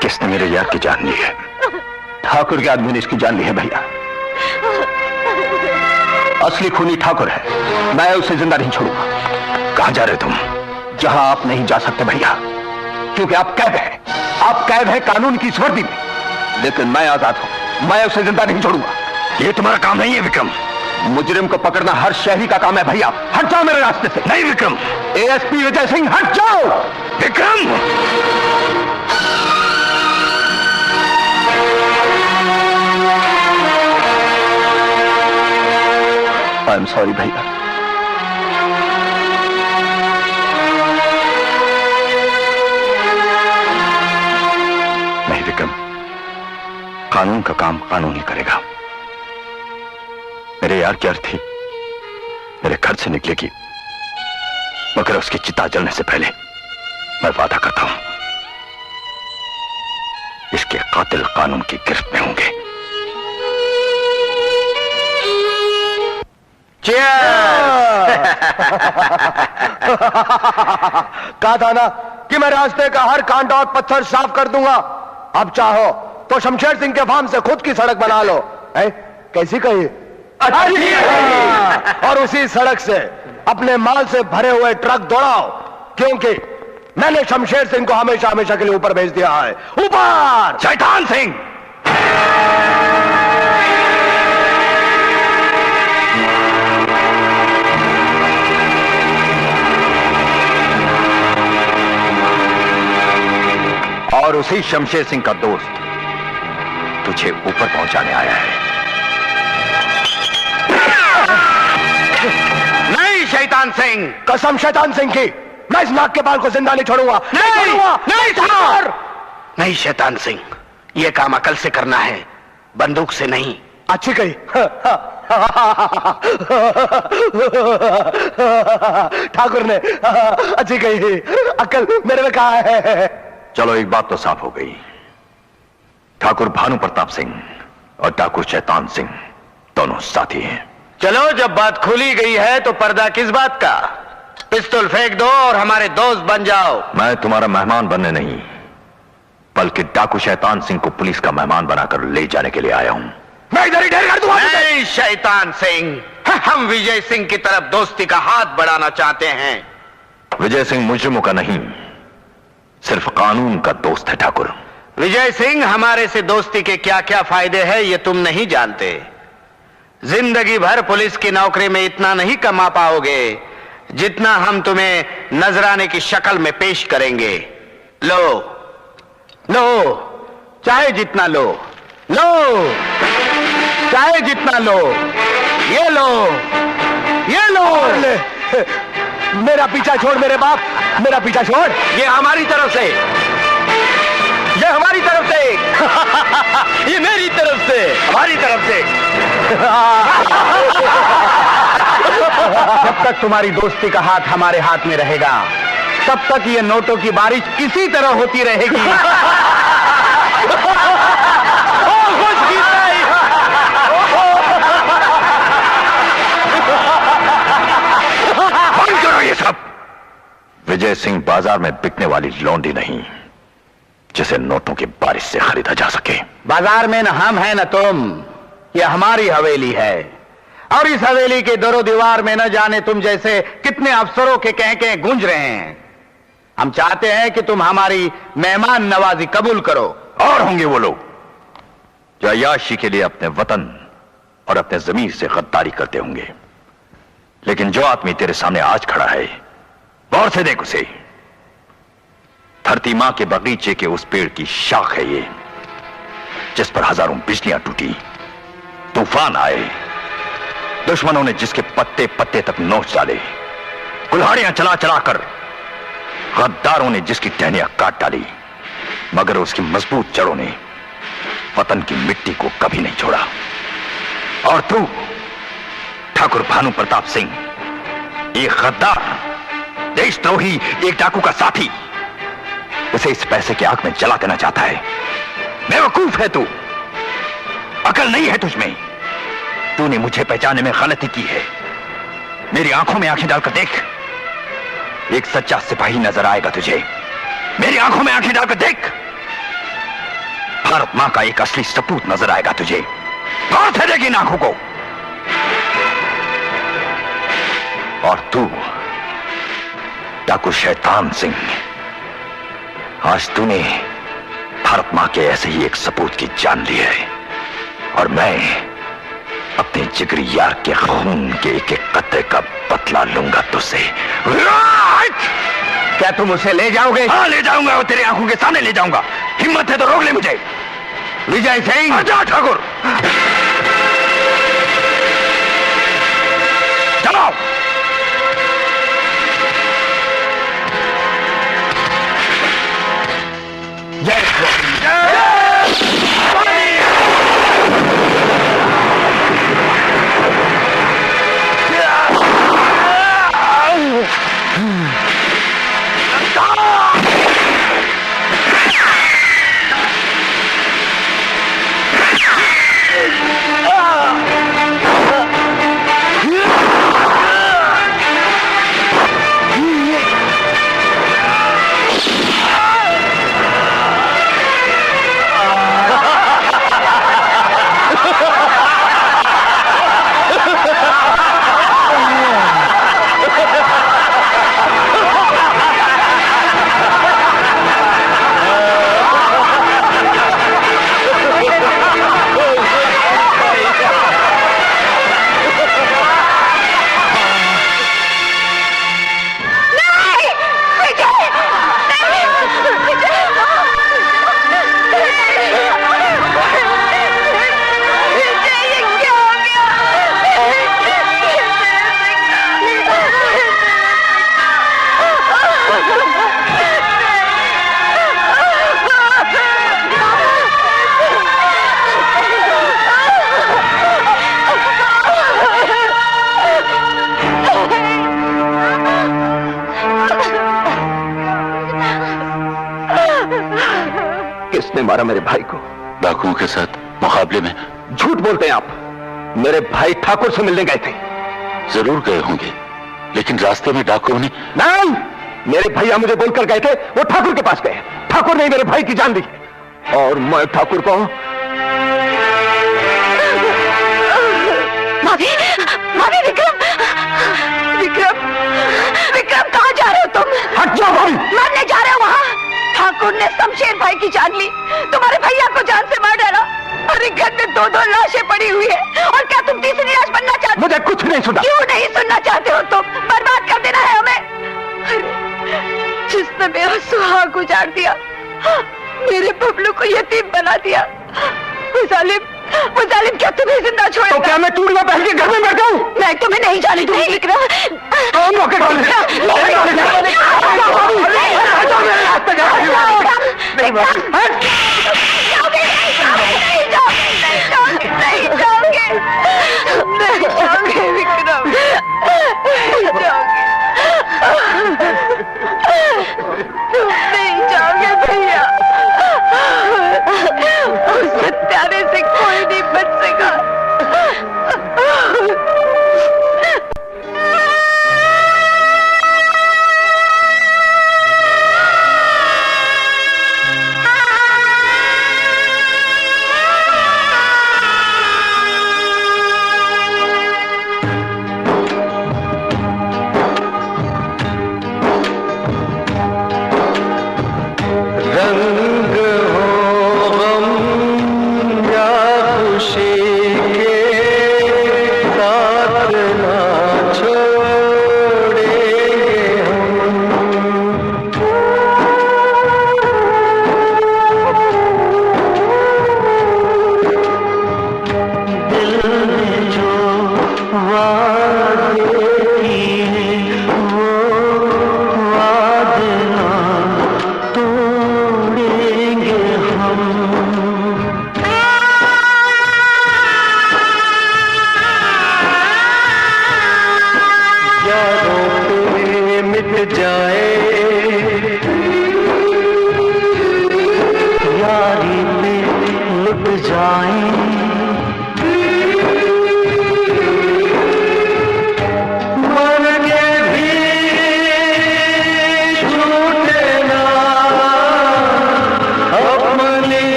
किसने मेरे यार की जान ली है? ठाकुर के आदमी ने इसकी जान ली है भैया। असली खूनी ठाकुर है, मैं उसे जिंदा नहीं छोड़ूंगा। कहां जा रहे तुम? जहां आप नहीं जा सकते भैया, क्योंकि आप कैद हैं। आप कैद हैं कानून की इस वर्दी में, लेकिन मैं आजाद हूं। मैं उसे जिंदा नहीं छोड़ूंगा। ये तुम्हारा काम नहीं है विक्रम। मुजरिम को पकड़ना हर शहरी का काम है भैया। हट जाओ मेरे रास्ते से। नहीं विक्रम। एएसपी विजय सिंह, हट जाओ। विक्रम, आई एम सॉरी भैया। नहीं विक्रम, कानून का काम कानून ही करेगा। मेरे यार की अर्थी मेरे घर से निकलेगी, मगर उसकी चिता जलने से पहले मैं वादा करता हूं, इसके कातिल कानून की गिरफ्त में होंगे। कहा था ना कि मैं रास्ते का हर कांटा और पत्थर साफ कर दूंगा। अब चाहो तो शमशेर सिंह के फार्म से खुद की सड़क बना लो। कैसी कही? और उसी सड़क से अपने माल से भरे हुए ट्रक दौड़ाओ, क्योंकि मैंने शमशेर सिंह को हमेशा हमेशा के लिए ऊपर भेज दिया है। ऊपर शैतान सिंह। और उसी शमशेर सिंह का दोस्त तुझे ऊपर पहुंचाने आया है। शैतान सिंह। कसम शैतान सिंह की, मैं इस नाक के बाल को जिंदा नहीं छोड़ूंगा। नहीं शैतान सिंह, ये काम अकल से करना है, बंदूक से नहीं। अच्छी कही। ठाकुर ने अच्छी कही, अकल मेरे में कहा है। चलो एक बात तो साफ हो गई, ठाकुर भानु प्रताप सिंह और ठाकुर शैतान सिंह दोनों साथी हैं। चलो जब बात खुली गई है तो पर्दा किस बात का? पिस्तौल फेंक दो और हमारे दोस्त बन जाओ। मैं तुम्हारा मेहमान बनने नहीं, बल्कि डाकू शैतान सिंह को पुलिस का मेहमान बनाकर ले जाने के लिए आया हूं। मैं इधर ही ढेर कर दूंगा। नहीं शैतान सिंह, हम विजय सिंह की तरफ दोस्ती का हाथ बढ़ाना चाहते हैं। विजय सिंह मुजरिमों का नहीं, सिर्फ कानून का दोस्त है ठाकुर। विजय सिंह, हमारे से दोस्ती के क्या क्या फायदे हैं ये तुम नहीं जानते। जिंदगी भर पुलिस की नौकरी में इतना नहीं कमा पाओगे जितना हम तुम्हें नजराने की शक्ल में पेश करेंगे। लो लो, चाहे जितना लो, लो चाहे जितना लो, ये लो, ये लो। मेरा पीछा छोड़ मेरे बाप, मेरा पीछा छोड़। ये हमारी तरफ से, ये हमारी तरफ से। ये मेरी तरफ से, हमारी तरफ से। जब तक तुम्हारी दोस्ती का हाथ हमारे हाथ में रहेगा, तब तक ये नोटों की बारिश इसी तरह होती रहेगी। बंद करो ये सब। विजय सिंह बाजार में बिकने वाली लौंडी नहीं, जिसे नोटों की बारिश से खरीदा जा सके। बाजार में न हम हैं न तुम, ये हमारी हवेली है, और इस हवेली के दरो दीवार में न जाने तुम जैसे कितने अफसरों के कह गूंज रहे हैं। हम चाहते हैं कि तुम हमारी मेहमान नवाजी कबूल करो। और होंगे वो लोग जो अय्याशी के लिए अपने वतन और अपने जमीर से गद्दारी करते होंगे, लेकिन जो आदमी तेरे सामने आज खड़ा है, गौर से देख उसे। धरती मां के बगीचे के उस पेड़ की शाख है ये, जिस पर हजारों बिजलियां टूटी, तूफान आए, दुश्मनों ने जिसके पत्ते पत्ते तक नोच डाले, कुल्हाड़ियां चला चला कर गद्दारों ने जिसकी टहनियां काट डाली, मगर उसकी मजबूत जड़ों ने वतन की मिट्टी को कभी नहीं छोड़ा। और तू ठाकुर भानु प्रताप सिंह, एक गद्दार, देशद्रोही, एक डाकू का साथी, उसे इस पैसे की आग में जला देना चाहता है। बेवकूफ है तू, अकल नहीं है तुझमें। तूने मुझे पहचानने में गलती की है। मेरी आंखों में आंखें डालकर देख, एक सच्चा सिपाही नजर आएगा तुझे। मेरी आंखों में आंखें डालकर देख, भारत मां का एक असली सपूत नजर आएगा तुझे। गौर से देख इन आंखों को। और तू डाकू शैतान सिंह, आज तूने भारत मां के ऐसे ही एक सपूत की जान ली है, और मैं अपने जिगरी यार के खून के एक एक कतरे का बदला लूंगा तुझसे। क्या तुम उसे ले जाओगे? हाँ ले जाऊंगा, और तेरे आंखों के सामने ले जाऊंगा। हिम्मत है तो रोक ले मुझे। विजय सिंह, जा ठाकुर, चलो। मारा मेरे भाई को? डाकुओं के साथ मुकाबले में? झूठ बोलते हैं आप। मेरे भाई ठाकुर से मिलने गए थे। जरूर गए होंगे, लेकिन रास्ते में डाकुओं ने? नहीं, मेरे भैया मुझे बोलकर गए थे वो ठाकुर के पास गए। ठाकुर ने मेरे भाई की जान दी और मैं ठाकुर को भाभी, विक्रम, विक्रम, विक्रम कहाँ जा रहे हो तुम? हट जाओ भाभी। मरने जा रहे हो वहाँ? ठाकुर ने शमशेर भाई की जान ली, तुम्हारे भैया को जान से मार डाला। अरे घर में 2-2 लाशें पड़ी हुई है, और क्या तुम तीसरी लाश बनना चाहते? मुझे कुछ नहीं सुना। क्यों नहीं सुनना चाहते हो तुम? बर्बाद कर देना है हमें। अरे जिसने मेरा सुहाग उजाड़ दिया, मेरे बबलू को यतीम बना दिया, वो जालिम क्या तुम्हें जिंदा छोड़ेगा? तो क्या मैं चूड़ियां पहन के घर में बैठ जाऊं? मैं तुम्हें नहीं जाने दूंगी विक्रम। मौके नहीं जाओगे भैया। उस हत्यारे से कोई नहीं बच सका।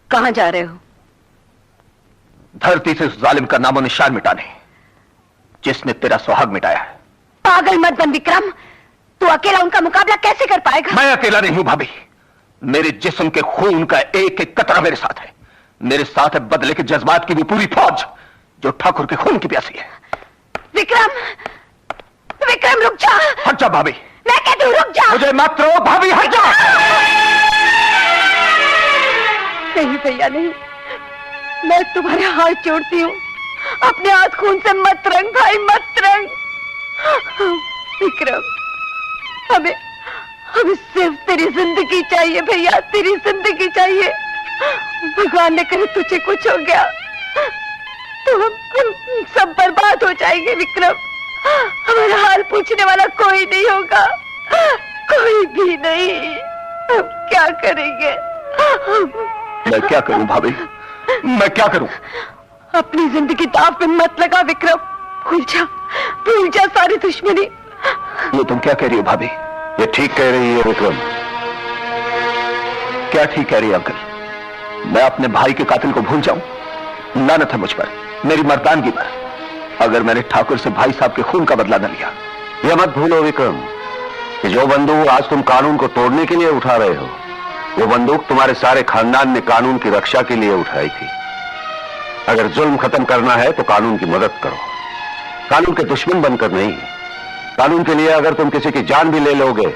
कहाँ जा रहे हो? धरती से उस जालिम का नामो निशान मिटाने जिसने तेरा सुहाग मिटाया है। पागल मत बन विक्रम, तू अकेला उनका मुकाबला कैसे कर पाएगा? मैं अकेला नहीं हूं भाभी, मेरे जिस्म के खून का एक एक कतरा मेरे साथ है। मेरे साथ है बदले के जज्बात की वो पूरी फौज जो ठाकुर के खून की प्यासी है। विक्रम, विक्रम रुक जा। हट जा भाभी। मैं कहती हूँ रुक जा। मुझे मत रोक भाभी, हट जा। नहीं भैया नहीं, मैं तुम्हारे हाथ जोड़ती हूँ, अपने हाथ खून से मत रंग भाई, मत रंग। विक्रम, हमें सिर्फ तेरी जिंदगी चाहिए भैया, तेरी जिंदगी चाहिए। भगवान ने करे तुझे कुछ हो गया तो हम सब बर्बाद हो जाएंगे विक्रम। हमारा हाल पूछने वाला कोई नहीं होगा, कोई भी नहीं। हम क्या करेंगे? मैं क्या करूं भाभी, मैं क्या करूं? अपनी जिंदगी दांव पे मत लगा विक्रम, भूल जा सारी दुश्मनी। ये तुम क्या कह रही हो भाभी? ये ठीक कह रही है विक्रम। क्या ठीक कह रही है अंकल? मैं अपने भाई के कातिल को भूल जाऊं? लानत है मुझ पर, मेरी मर्दानगी पर, अगर मैंने ठाकुर से भाई साहब के खून का बदला न लिया। यह मत भूलो विक्रम कि जो बंदूक आज तुम कानून को तोड़ने के लिए उठा रहे हो, वो बंदूक तुम्हारे सारे खानदान ने कानून की रक्षा के लिए उठाई थी। अगर जुल्म खत्म करना है तो कानून की मदद करो, कानून के दुश्मन बनकर नहीं। कानून के लिए अगर तुम किसी की जान भी ले लोगे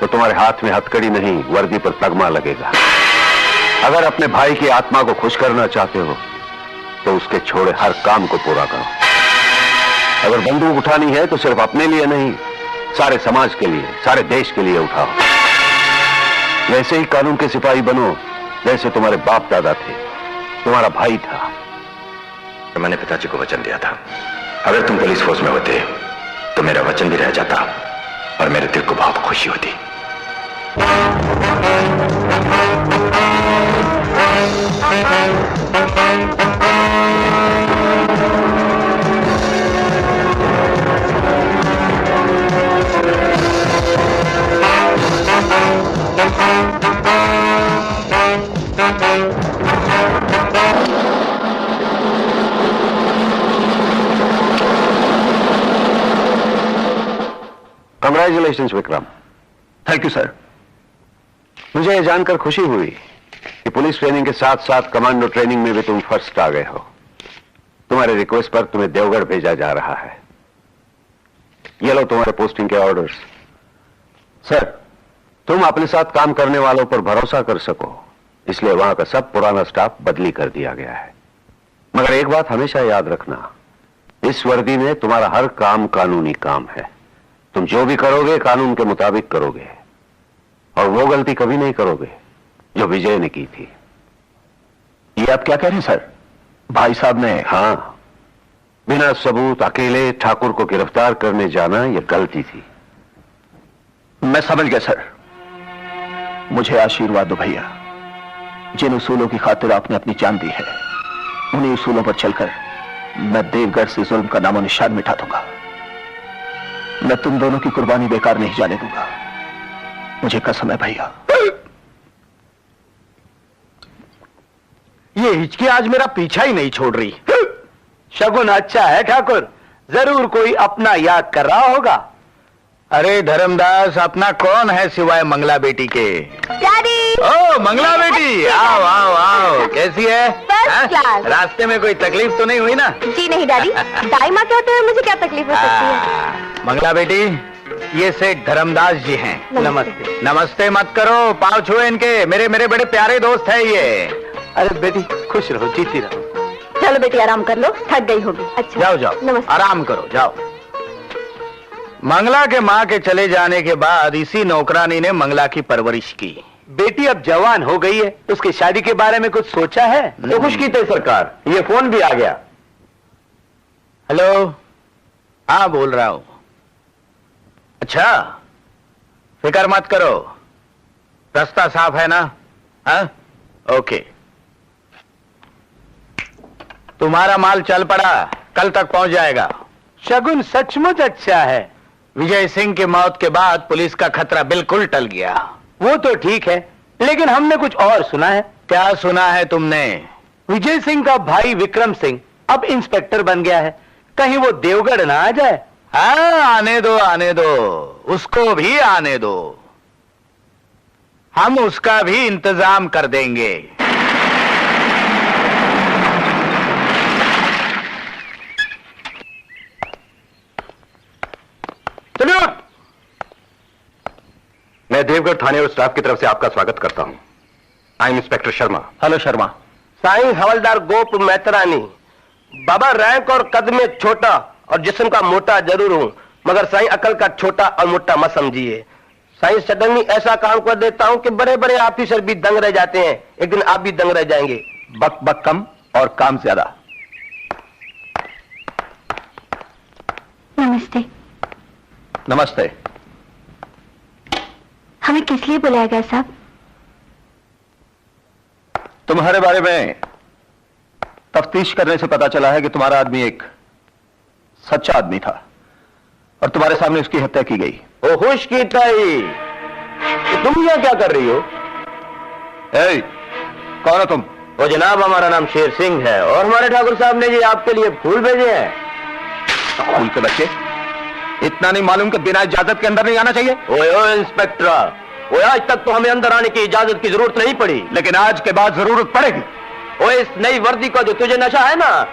तो तुम्हारे हाथ में हथकड़ी नहीं, वर्दी पर तगमा लगेगा। अगर अपने भाई की आत्मा को खुश करना चाहते हो तो उसके छोड़े हर काम को पूरा करो। अगर बंदूक उठानी है तो सिर्फ अपने लिए नहीं, सारे समाज के लिए, सारे देश के लिए उठाओ। वैसे ही कानून के सिपाही बनो जैसे तुम्हारे बाप दादा थे, तुम्हारा भाई था। तो मैंने पिताजी को वचन दिया था, अगर तुम पुलिस फोर्स में होते तो मेरा वचन भी रह जाता और मेरे दिल को बहुत खुशी होती। Congratulations Vikram. Thank you sir. मुझे यह जानकर खुशी हुई कि पुलिस ट्रेनिंग के साथ साथ कमांडो ट्रेनिंग में भी तुम फर्स्ट आ गए हो। तुम्हारे रिक्वेस्ट पर तुम्हें देवगढ़ भेजा जा रहा है। ये लो तुम्हारे पोस्टिंग के ऑर्डर्स। सर, तुम अपने साथ काम करने वालों पर भरोसा कर सको इसलिए वहां का सब पुराना स्टाफ बदली कर दिया गया है। मगर एक बात हमेशा याद रखना, इस वर्दी में तुम्हारा हर काम कानूनी काम है। तुम जो भी करोगे कानून के मुताबिक करोगे और वो गलती कभी नहीं करोगे जो विजय ने की थी। ये आप क्या कह रहे हैं सर? भाई साहब ने? हाँ, बिना सबूत अकेले ठाकुर को गिरफ्तार करने जाना यह गलती थी। मैं समझ गया सर। मुझे आशीर्वाद दो भैया। जिन उसूलों की खातिर आपने अपनी जान दी है उन्हीं उसूलों पर चलकर मैं देवगढ़ से जुल्म का नामो निशान मिटा दूंगा। मैं तुम दोनों की कुर्बानी बेकार नहीं जाने दूंगा, मुझे कसम है भैया। ये हिचकी आज मेरा पीछा ही नहीं छोड़ रही। शगुन अच्छा है ठाकुर, जरूर कोई अपना याद कर रहा होगा। अरे धर्मदास, अपना कौन है सिवाय मंगला बेटी के? डैडी। ओ मंगला बेटी, आओ आओ आओ। कैसी है? First class. रास्ते में कोई तकलीफ तो नहीं हुई ना? जी नहीं डैडी, दाई माँ के होते हुए मुझे क्या तकलीफ हो सकती है? मंगला बेटी, ये सेठ धर्मदास जी हैं। नमस्ते। नमस्ते मत करो, पाँव छुए इनके। मेरे बड़े प्यारे दोस्त है ये। अरे बेटी खुश रहो, जीती रहो। चलो बेटी आराम कर लो, थक गई होगी। अच्छा जाओ जाओ, नमस्ते। आराम करो, जाओ। मंगला के माँ के चले जाने के बाद इसी नौकरानी ने मंगला की परवरिश की। बेटी अब जवान हो गई है, उसकी शादी के बारे में कुछ सोचा है? तो खुश की सरकार, ये फोन भी आ गया। हेलो, हाँ बोल रहा हूं। अच्छा, फिक्र मत करो, रास्ता साफ है ना? हाँ ओके। तुम्हारा माल चल पड़ा, कल तक पहुंच जाएगा। शगुन सचमुच अच्छा है। विजय सिंह की मौत के बाद पुलिस का खतरा बिल्कुल टल गया। वो तो ठीक है, लेकिन हमने कुछ और सुना है। क्या सुना है तुमने? विजय सिंह का भाई विक्रम सिंह अब इंस्पेक्टर बन गया है। कहीं वो देवगढ़ ना आ जाए? हाँ आने दो आने दो, उसको भी आने दो, हम उसका भी इंतजाम कर देंगे। मैं देवगढ़ थाने और स्टाफ की तरफ से आपका स्वागत करता हूं। I am inspector Sharma. Hello Sharma. साईं हवलदार गोप मैतरानी। बाबा रैंक और कद में छोटा और जिस्म का मोटा जरूर हूं, मगर साईं अकल का छोटा और मोटा मत समझिए। साईं सडनली ऐसा काम कर देता हूं कि बड़े बड़े ऑफिसर भी दंग रह जाते हैं। एक दिन आप भी दंग रह जाएंगे। बक बक कम और काम ज्यादा। नमस्ते। नमस्ते। हमें किस लिए बुलाया गया साहब? तुम्हारे बारे में तफ्तीश करने से पता चला है कि तुम्हारा आदमी एक सच्चा आदमी था और तुम्हारे सामने उसकी हत्या की गई। ओ खुश की ताई, तुम यहाँ क्या कर रही हो? कौन हो तुम? ओ जनाब, हमारा नाम शेर सिंह है और हमारे ठाकुर साहब ने जी आपके लिए फूल भेजे हैं। फूल के बच्चे, इतना नहीं मालूम कि बिना इजाजत के अंदर नहीं आना चाहिए? ओए इंस्पेक्टर, ओए आज तक तो हमें अंदर आने की इजाजत की जरूरत नहीं पड़ी, लेकिन आज के बाद जरूरत पड़ेगी। ओए इस नई वर्दी का जो तुझे नशा है ना,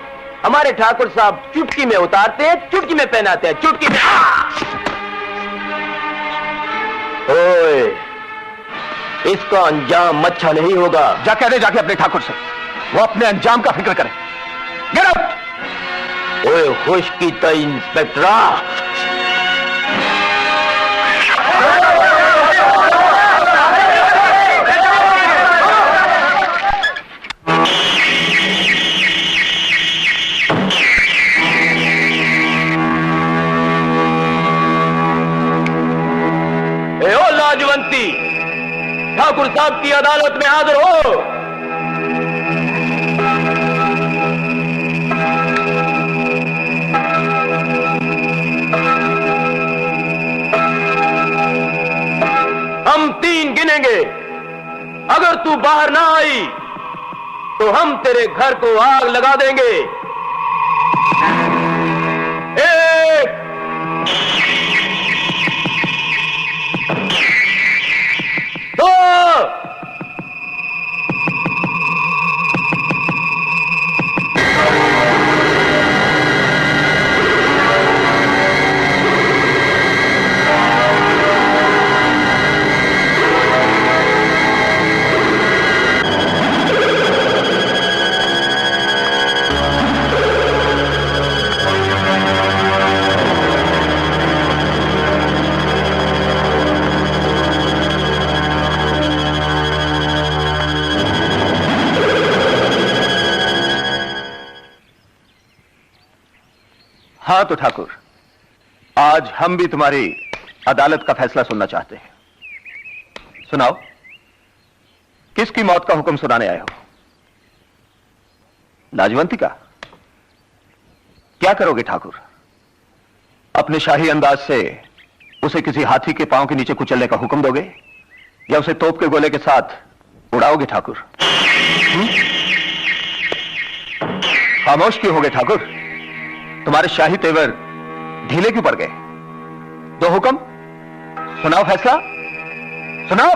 हमारे ठाकुर साहब चुटकी में उतारते हैं, चुटकी में पहनाते हैं, चुटकी में। ओए इसका अंजाम अच्छा नहीं होगा। जा कह दे जाके अपने ठाकुर से, वो अपने अंजाम का फिक्र करे। Get out. ओए खुश की तई इंस्पेक्टर, ठाकुर साहब की अदालत में हाजिर हो। हम 3 गिनेंगे, अगर तू बाहर ना आई तो हम तेरे घर को आग लगा देंगे। 1 2 हाँ तो ठाकुर, आज हम भी तुम्हारी अदालत का फैसला सुनना चाहते हैं। सुनाओ, किसकी मौत का हुक्म सुनाने आए हो? लाजवंती का? क्या करोगे ठाकुर? अपने शाही अंदाज से उसे किसी हाथी के पांव के नीचे कुचलने का हुक्म दोगे या उसे तोप के गोले के साथ उड़ाओगे ठाकुर? खामोश क्यों हो गए ठाकुर? तुम्हारे शाही तेवर ढीले क्यों पड़ गए? दो हुक्म, सुनाओ फैसला, सुनाओ।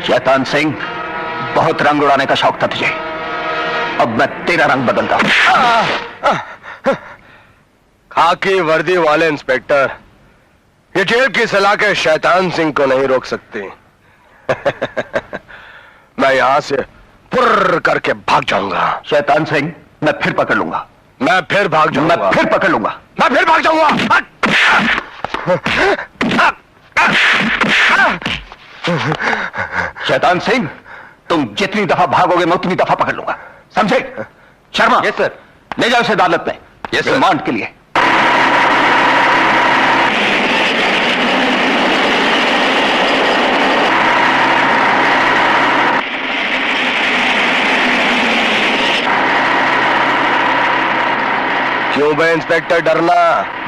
शैतान सिंह, बहुत रंग उड़ाने का शौक था तुझे। अब मैं तेरा रंग बदलता हूं। खाकी वर्दी वाले इंस्पेक्टर, ये जेल की सलाखें शैतान सिंह को नहीं रोक सकती। मैं यहां से फुर्र करके भाग जाऊंगा। शैतान सिंह, मैं फिर पकड़ लूंगा। मैं फिर भाग जाऊंगा। मैं फिर पकड़ लूंगा। मैं फिर भाग जाऊंगा। शैतान सिंह, तुम जितनी दफा भागोगे मैं उतनी दफा पकड़ लूंगा, समझे? Sharma, yes sir. ले जाओ इसे अदालत में, यस सर। रिमांड के लिए। क्यों बे इंस्पेक्टर डरना?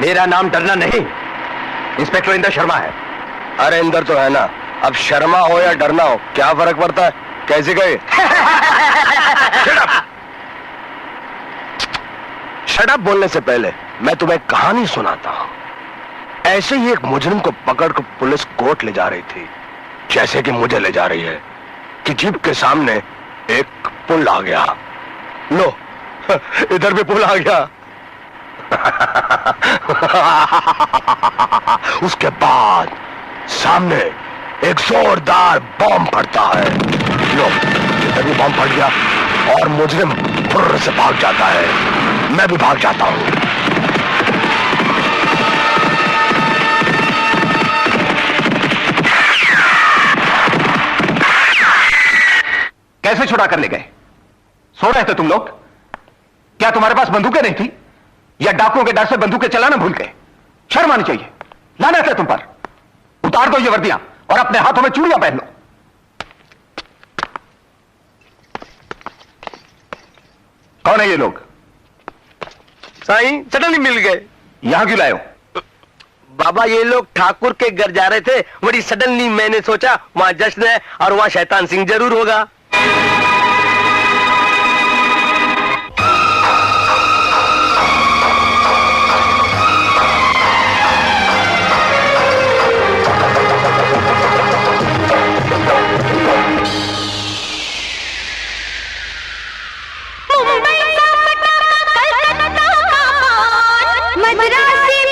मेरा नाम डरना नहीं, इंस्पेक्टर इंदर शर्मा है। अरे इंदर तो है ना, अब शर्मा हो या डरना हो क्या फर्क पड़ता है? कैसे गए? शट अप बोलने से पहले मैं तुम्हें कहानी सुनाता हूं। ऐसे ही एक मुजरिम को पकड़ कर पुलिस कोर्ट ले जा रही थी, जैसे कि मुझे ले जा रही है, कि जीप के सामने एक पुल आ गया। लो, इधर भी पुल आ गया। उसके बाद सामने एक जोरदार बॉम्ब फटता है। लो, इधर भी बॉम्ब फट गया और मुजरिम फुर्र से भाग जाता है। मैं भी भाग जाता हूं। कैसे छुड़ा कर ले गए? सो रहे थे तुम लोग? क्या तुम्हारे पास बंदूकें नहीं थी, या डाकुओं के डर से बंदूकें चलाना भूल गए? शर्म आनी चाहिए, लानत है तुम पर। उतार दो ये वर्दियां और अपने हाथों में चूड़ियां पहन लो। कौन है ये लोग? साईं सडनली मिल गए। यहां क्यों लाए हो? बाबा ये लोग ठाकुर के घर जा रहे थे, बड़ी सडनली मैंने सोचा वहां जश्न है और वहां शैतान सिंह जरूर होगा। मेरा नाम है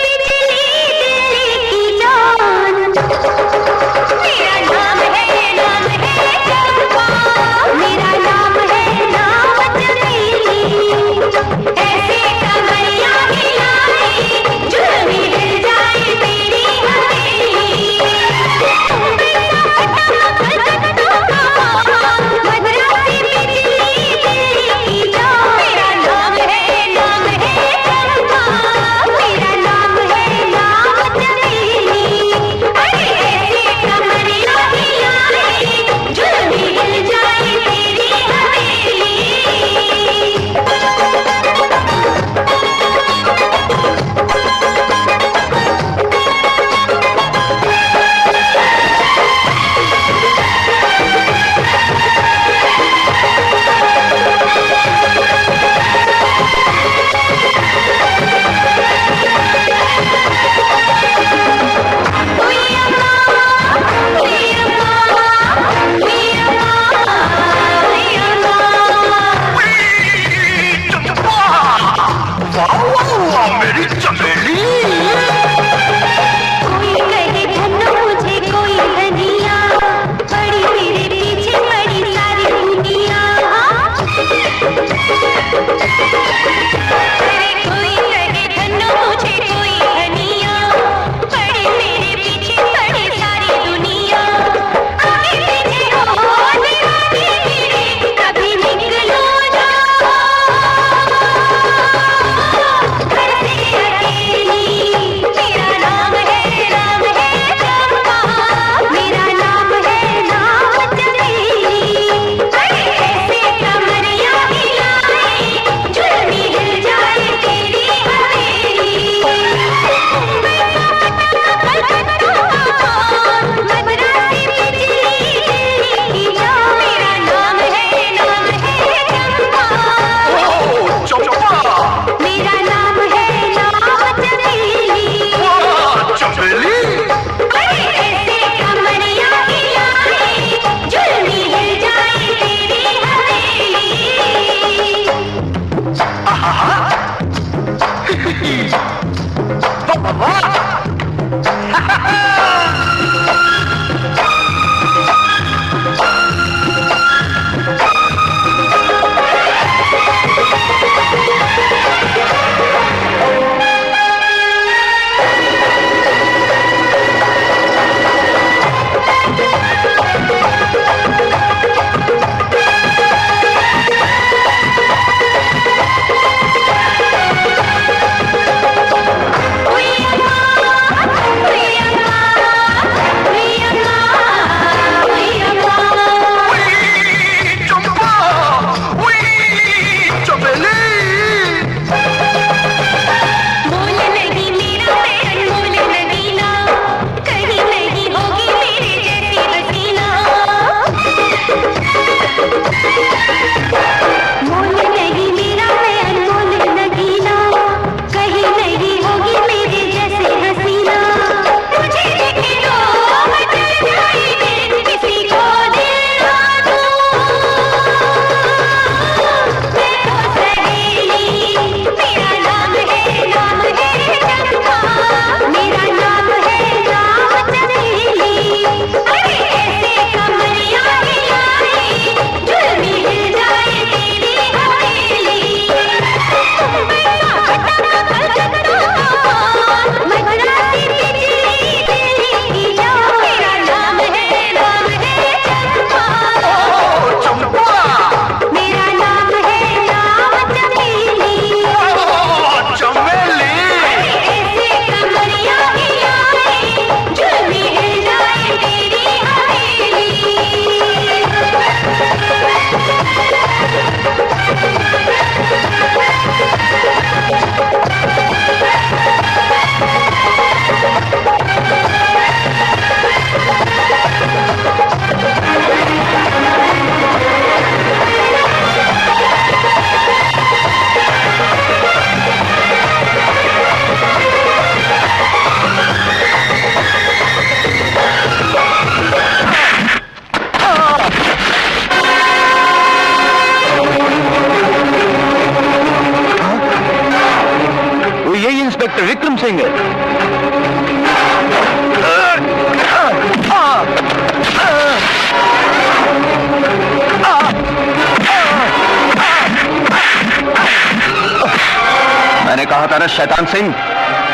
मैंने कहा था ना शैतान सिंह,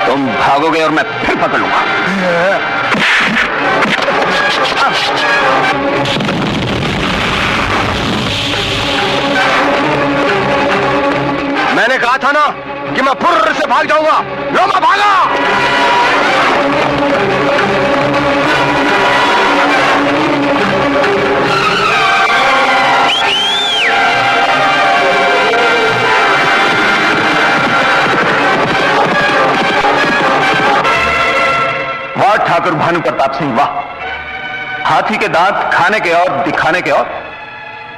तुम भागोगे और मैं फिर पकड़ लूंगा। मैंने कहा था ना कि मैं फुर्र से भाग जाऊंगा। लो मैं भागा। वाह ठाकुर भानु प्रताप सिंह वाह। हाथी के दांत खाने के और दिखाने के और,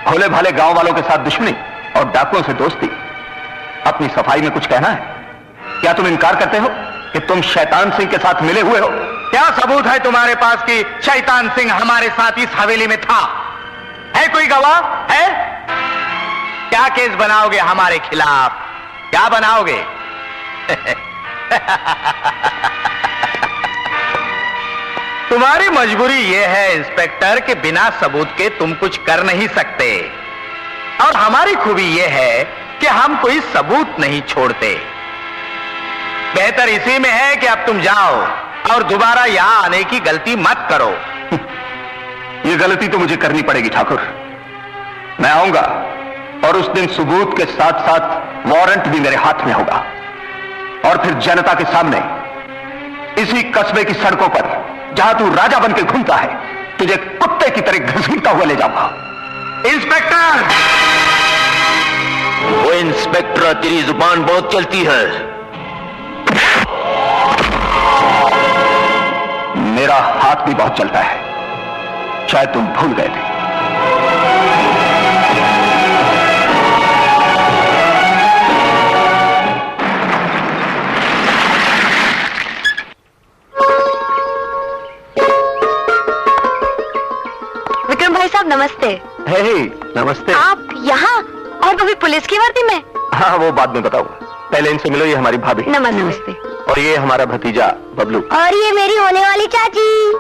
भोले भाले गांव वालों के साथ दुश्मनी और डाकुओं से दोस्ती। अपनी सफाई में कुछ कहना है? क्या तुम इनकार करते हो कि तुम शैतान सिंह के साथ मिले हुए हो? क्या सबूत है तुम्हारे पास कि शैतान सिंह हमारे साथ इस हवेली में था? है कोई गवाह है? क्या केस बनाओगे हमारे खिलाफ? क्या बनाओगे? तुम्हारी मजबूरी यह है इंस्पेक्टर कि बिना सबूत के तुम कुछ कर नहीं सकते, और हमारी खूबी यह है कि हम कोई सबूत नहीं छोड़ते। बेहतर इसी में है कि अब तुम जाओ और दोबारा यहां आने की गलती मत करो। ये गलती तो मुझे करनी पड़ेगी ठाकुर। मैं आऊंगा और उस दिन सबूत के साथ साथ वारंट भी मेरे हाथ में होगा, और फिर जनता के सामने इसी कस्बे की सड़कों पर जहां तू राजा बन के घूमता है, तुझे कुत्ते की तरह घसीटता हुआ ले जाऊंगा। इंस्पेक्टर! वो इंस्पेक्टर, तेरी जुबान बहुत चलती है। मेरा हाथ भी बहुत चलता है, शायद तुम भूल गए थे। विक्रम भाई साहब नमस्ते। हे नमस्ते। आप यहाँ और वो भी पुलिस की वर्दी में? हाँ वो बाद में बताऊंगा, पहले इनसे मिलो। ये हमारी भाभी। नमस्ते। और ये हमारा भतीजा बबलू। और ये मेरी होने वाली चाची।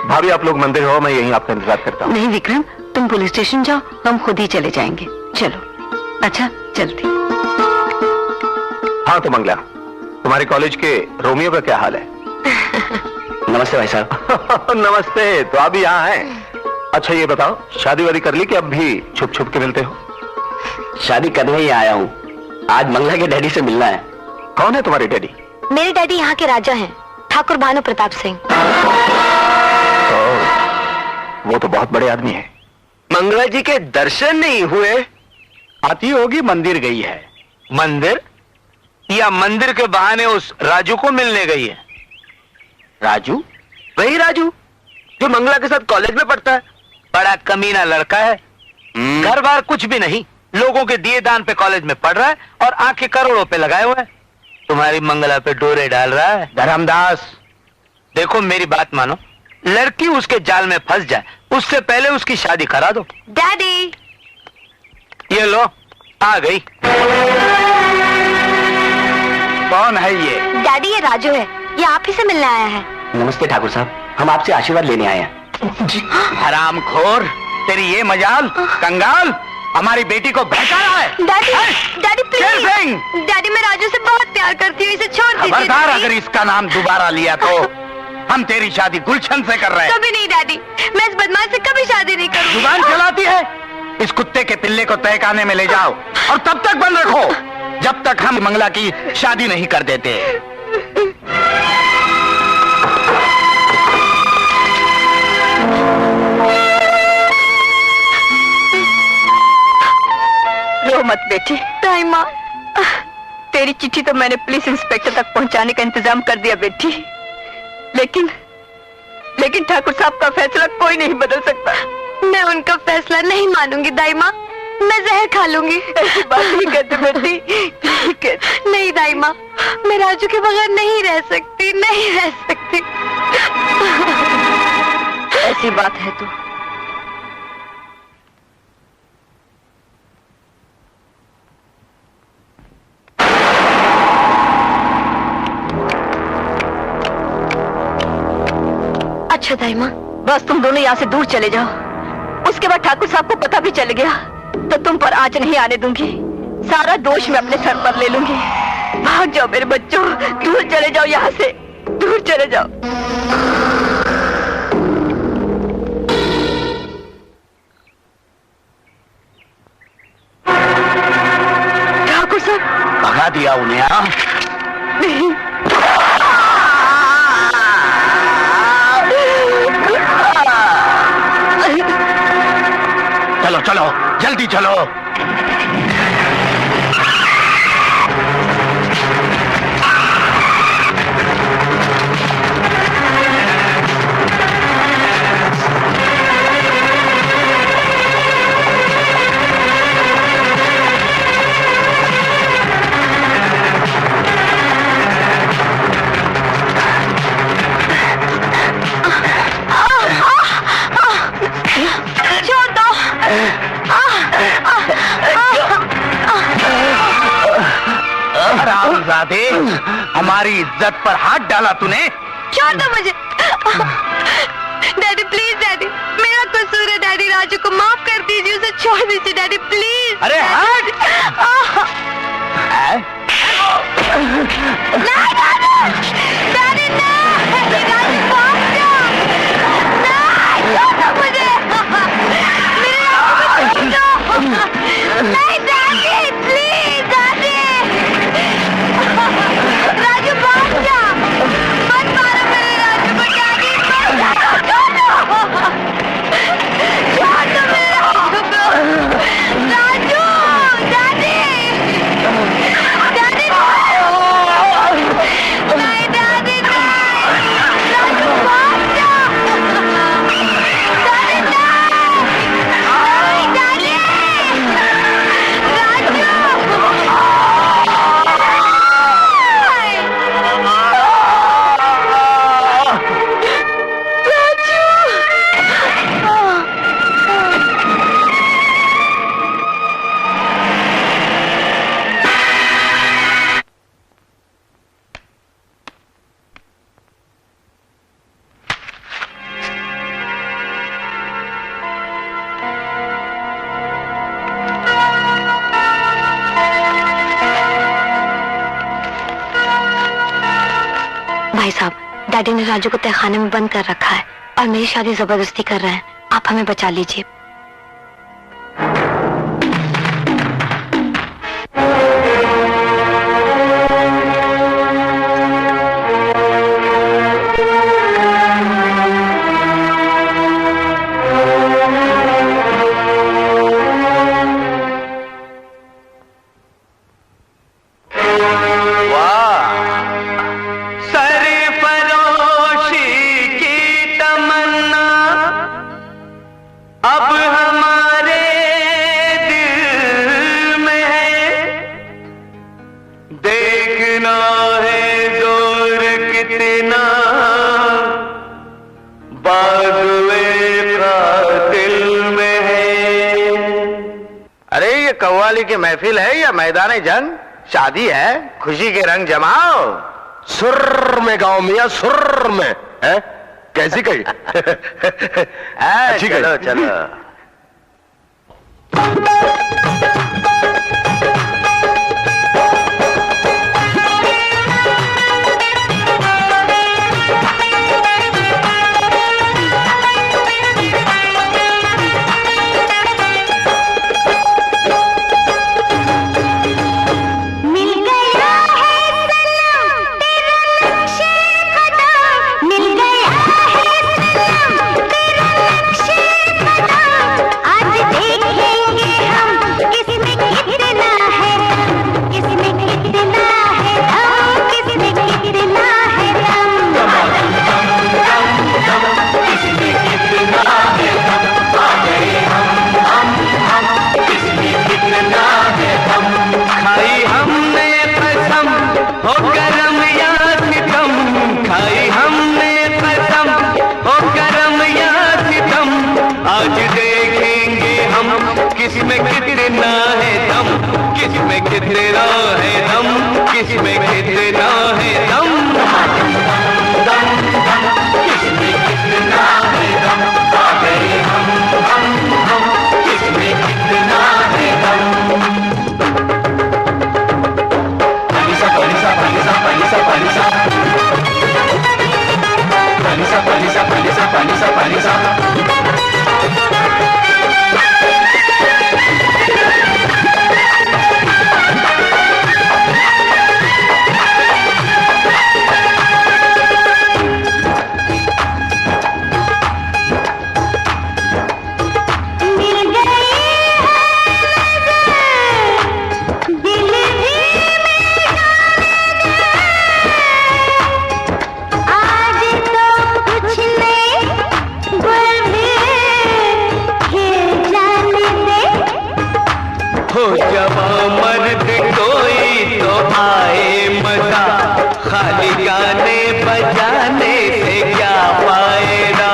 भाभी आप लोग मंदिर हो, मैं यहीं आपका इंतजार करता हूँ। नहीं विक्रम, तुम पुलिस स्टेशन जाओ, हम खुद ही चले जाएंगे। चलो। अच्छा चलती। हाँ तो मंगला, तुम्हारे कॉलेज के रोमियो का क्या हाल है? नमस्ते भाई साहब। नमस्ते। तो अभी यहाँ हैं? अच्छा ये बताओ, शादी वादी कर ली कि अब भी छुप छुप के मिलते हो? शादी करने ही आया हूँ। आज मंगला के डैडी से मिलना है। कौन है तुम्हारे डैडी? मेरे डैडी यहाँ के राजा हैं, ठाकुर भानु प्रताप सिंह। वो तो बहुत बड़े आदमी है। मंगला जी के दर्शन नहीं हुए? आती होगी, मंदिर गई है। मंदिर? या मंदिर के बहाने उस राजू को मिलने गई है? राजू? वही राजू जो मंगला के साथ कॉलेज में पढ़ता है। बड़ा कमीना लड़का है, घर बार कुछ भी नहीं, लोगों के दिए दान पे कॉलेज में पढ़ रहा है और आंखें करोड़ों पे लगाए हुए है। तुम्हारी मंगला पे डोरे डाल रहा है। धर्मदास, देखो मेरी बात मानो, लड़की उसके जाल में फंस जाए उससे पहले उसकी शादी करा दो। डैडी! ये लो, आ गई। कौन है ये? डैडी ये राजू है, ये आप ही से मिलने आया है। नमस्ते ठाकुर साहब, हम आपसे आशीर्वाद लेने आए हैं। हरामखोर, तेरी ये मजाल, कंगाल, हमारी बेटी को बहकाया है। डैडी, डैडी शेर प्लीज। सिंह! डैडी मैं राजू से बहुत प्यार करती हूँ, इसे छोड़ दीजिए। खबरदार, डैडी। अगर इसका नाम दोबारा लिया तो हम तेरी शादी गुलशन से कर रहे हैं। कभी नहीं डैडी, मैं इस बदमाश से कभी शादी नहीं करूँगी। जुबान चलाती है? इस कुत्ते के पिल्ले को तहखाने में ले जाओ और तब तक बंद रखो जब तक हम मंगला की शादी नहीं कर देते। रो मत बेटी। ताई माँ, तेरी चिट्ठी तो मैंने पुलिस इंस्पेक्टर तक पहुंचाने का इंतजाम कर दिया बेटी, लेकिन ठाकुर साहब का फैसला कोई नहीं बदल सकता। मैं उनका फैसला नहीं मानूंगी दाई माँ, मैं जहर खा लूंगी। ऐसी बात नहीं कहते बेटी। नहीं दाई माँ, मैं राजू के बगैर नहीं रह सकती, नहीं रह सकती। ऐसी बात है तो अच्छा दाई माँ, बस तुम दोनों यहाँ से दूर चले जाओ। उसके बाद ठाकुर साहब को पता भी चल गया तो तुम पर आंच नहीं आने दूंगी। सारा दोष मैं अपने सर पर ले लूंगी। भाग जाओ मेरे बच्चों, दूर चले जाओ यहाँ से, दूर चले जाओ। ठाकुर साहब। भगा दिया उन्हें? हाँ नहीं। चलो चलो जल्दी चलो। राधे, हमारी इज्जत पर हाथ डाला तूने। छोड़ दो मुझे। डैडी प्लीज, डैडी मेरा कसूर है डैडी, राजू को माफ कर दीजिए, उसे छोड़ दीजिए डैडी प्लीज। अरे हट। नहीं डैडी, नहीं राजू भाग जाओ। नहीं छोड़ दो मुझे, मेरे राजू को छोड़ दो। नहीं डैडी प्लीज, डैडी राजू भाग जा, मत मारो मेरे राजू को डैडी, छोड़ दो मेरे राजू को। राजू डैडी, डैडी नहीं डैडी नहीं, राजू भाग जा, डैडी नहीं, डैडी भाई साहब, डैडी ने राजू को तहखाने में बंद कर रखा है और मेरी शादी जबरदस्ती कर रहे हैं, आप हमें बचा लीजिए। कव्वाली की महफिल है या मैदान जंग? शादी है, खुशी के रंग जमाओ। सुर में गाओ मियां, सुर में। है कैसी कही? चलो चलो। आज देखेंगे हो जवां मर्द कोई तो आए मजा, खाली गाने बजाने से क्या फायदा।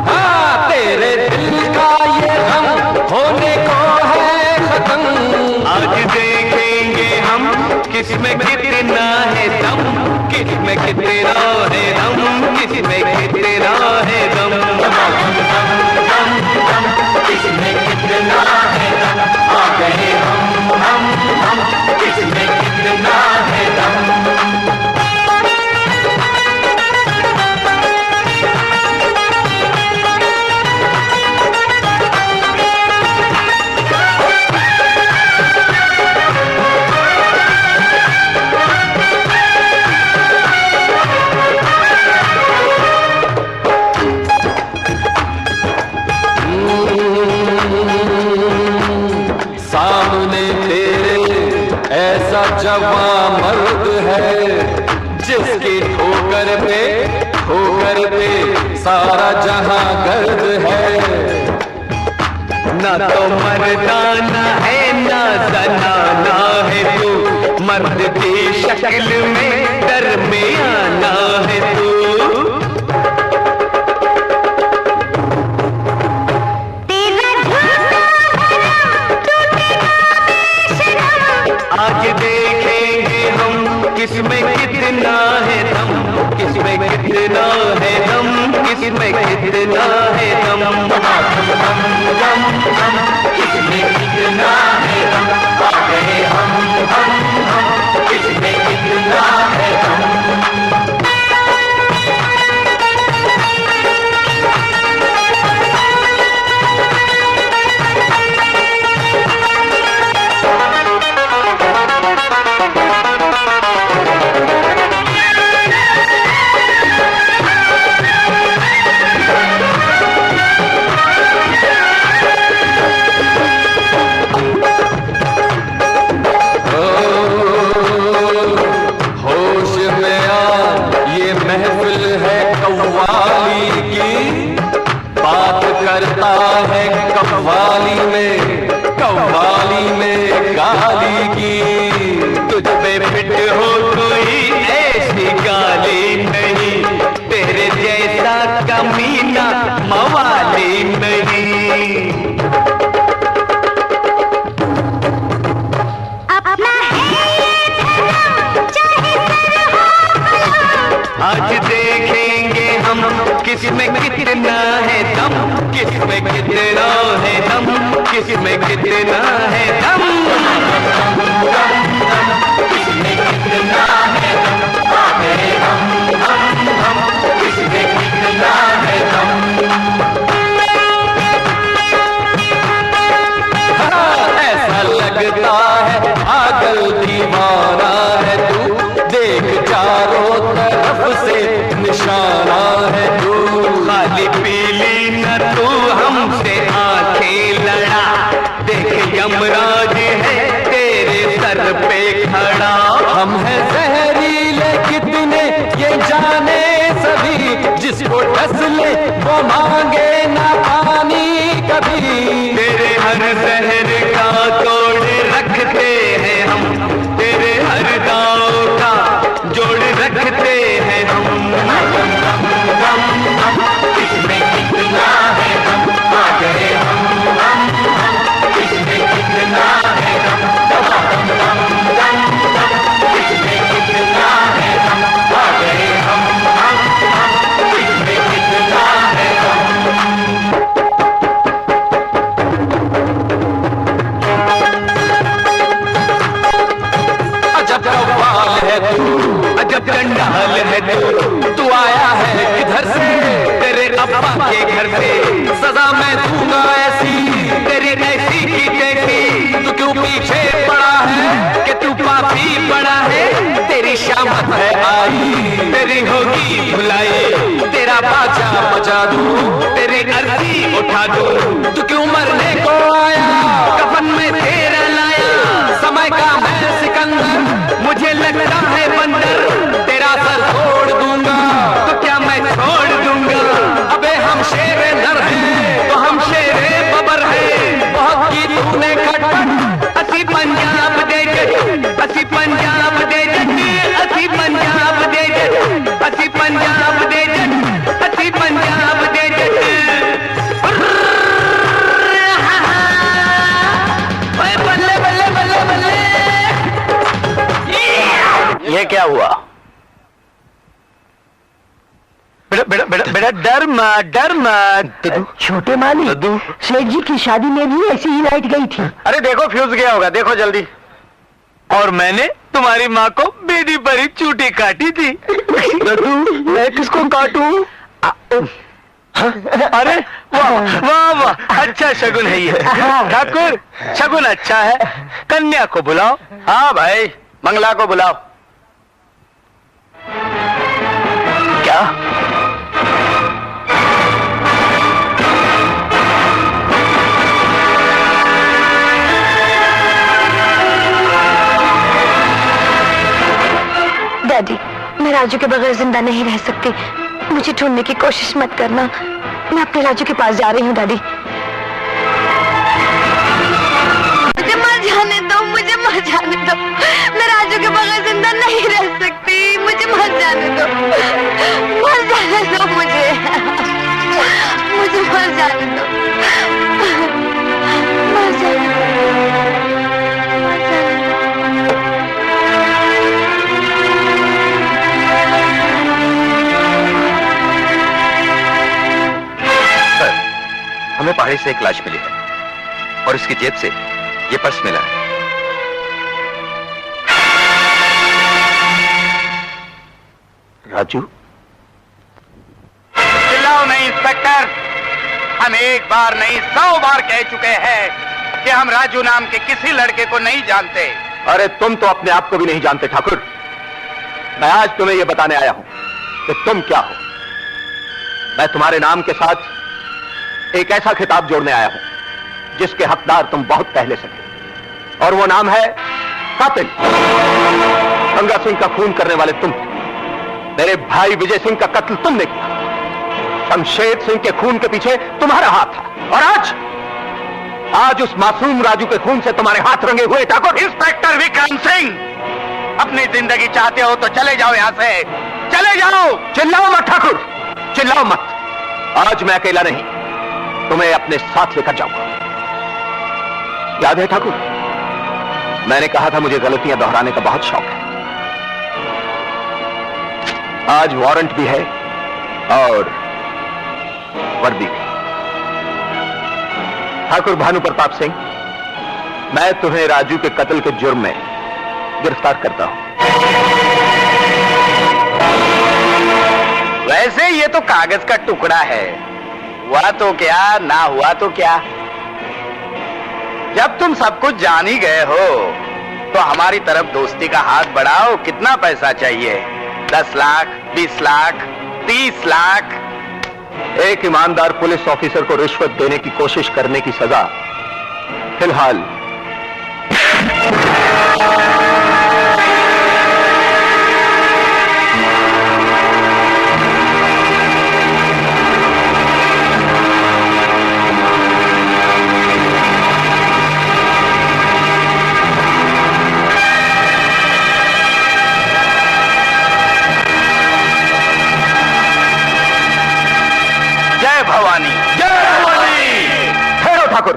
हाँ, तेरे दिल का ये गम होने को है खत्म, आज देखेंगे हम किसमें कितना है दम, किसमें कितना है दम, किसमें कितना है दम, किसमें कितना है दम, आ गए हम, किसमें कितना है दम। सामने तेरे ऐसा जवां मर्द है, जिसकी ठोकर पे सारा जहां गर्द है। ना तो मर्दाना है ना जनाना है तू, मर्द की शक्ल में दरमियाना है तू। आज देखेंगे हम किसमें कितना है दम, किसमें कितना है दम, किसमें कितना है दम, किसमें कितना है दम, आ गए हम, किसमें कितना है दम। करता है कव्वाली में गाली की, तुझ पे फिट हो कोई ऐसी गाली नहीं, तेरे जैसा कमीना मवाली नहीं। अपना आज देखेंगे हम किसमें कितना है दम, किसमें कितना है दम, किसमें कितना है दम, किसमें कितना है दम, आ गए हम, किसमें कितना है दम। हाँ, ऐसा लगता है पागल दीवाना है तू, देख चारों तरफ से निशाना है तू, खाली पीली न तू हमसे आंखें लड़ा, देख यमराज है तेरे सर पे खड़ा। हम है जहरीले कितने ये जाने सभी, जिसको डस ले वो मांगे ना पानी कभी, तेरे हर जहर का तोड़ रखते हैं हम, तेरे हर दाव का जोड़ रखते हैं हम। किसमें कितना है दम, आ गए हम, किसमें कितना है दम, किसमें कितना है दम, आ गए हम, किसमें कितना है दम। अजब कव्वाल है तू, अजब चंडाल है तू आया है किधर से, तेरे अब्बा के घर से सजा मैं दूंगा ऐसी, तेरी ऐसी की तैसी, तू क्यों पीछे पड़ा है कि तू पापी पड़ा है, तेरी शामत है आई, तेरी होगी भुलाई, तेरा बाजा बजा दूं, तेरी अर्जी उठा दूं, तू क्यों मरने को आया, कफन में तेरा लाया, समय का मैं सिकंदर, मुझे लगता है बंदर, तेरा सर छोड़ दूंगा तो क्या मैं छोड़ दूंगा, अबे हम शेर नर हैं तो हम शेर बेटा बेटा बेटा डर मत। छोटे माली, सेठ जी की शादी में भी ऐसी ही लाइट गई थी। अरे देखो फ्यूज गया होगा, देखो जल्दी। और मैंने तुम्हारी माँ को बेदी पर ही चूटी काटी थी। दद्दू, मैं किसको काटूं? अरे वाह वाह वाह, अच्छा शगुन है ये। ठाकुर, शगुन अच्छा है। कन्या को बुलाओ। हाँ भाई, मंगला को बुलाओ। क्या? डैडी, मैं राजू के बगैर जिंदा नहीं रह सकती। मुझे ढूंढने की कोशिश मत करना। मैं अपने राजू के पास जा रही हूँ डैडी। मुझे मर जाने दो, मुझे मर जाने दो। मैं राजू के बगैर जिंदा नहीं रह सकती। मुझे मर जाने दो, मर जाने दो मुझे मर जाने दो, मर जाने दो। हमें पहाड़ी से एक लाश मिली है और इसकी जेब से ये पर्स मिला है। राजू, चिल्लाओ नहीं इंस्पेक्टर। हम एक बार नहीं 100 बार कह चुके हैं कि हम राजू नाम के किसी लड़के को नहीं जानते। अरे तुम तो अपने आप को भी नहीं जानते ठाकुर। मैं आज तुम्हें यह बताने आया हूं कि तुम क्या हो। मैं तुम्हारे नाम के साथ एक ऐसा खिताब जोड़ने आया हूं जिसके हकदार तुम बहुत पहले से थे, और वो नाम है कातिल। गंगा सिंह का खून करने वाले तुम थे। मेरे भाई विजय सिंह का कत्ल तुमने किया। शमशेर सिंह के खून के पीछे तुम्हारा हाथ था, और आज उस मासूम राजू के खून से तुम्हारे हाथ रंगे हुए ठाकुर। इंस्पेक्टर विक्रम सिंह, अपनी जिंदगी चाहते हो तो चले जाओ यहां से, चले जाओ। चिल्लाओ मत ठाकुर, चिल्लाओ मत। आज मैं अकेला नहीं, तुम्हें अपने साथ लेकर जाऊंगा। याद है ठाकुर, मैंने कहा था मुझे गलतियां दोहराने का बहुत शौक है। आज वारंट भी है और वर्दी भी। ठाकुर भानु प्रताप सिंह, मैं तुम्हें राजू के कत्ल के जुर्म में गिरफ्तार करता हूं। वैसे ये तो कागज का टुकड़ा है, हुआ तो क्या ना हुआ तो क्या। जब तुम सब कुछ जान ही गए हो तो हमारी तरफ दोस्ती का हाथ बढ़ाओ। कितना पैसा चाहिए? 10 लाख, 20 लाख, 30 लाख? एक ईमानदार पुलिस ऑफिसर को रिश्वत देने की कोशिश करने की सजा फिलहाल ठाकुर,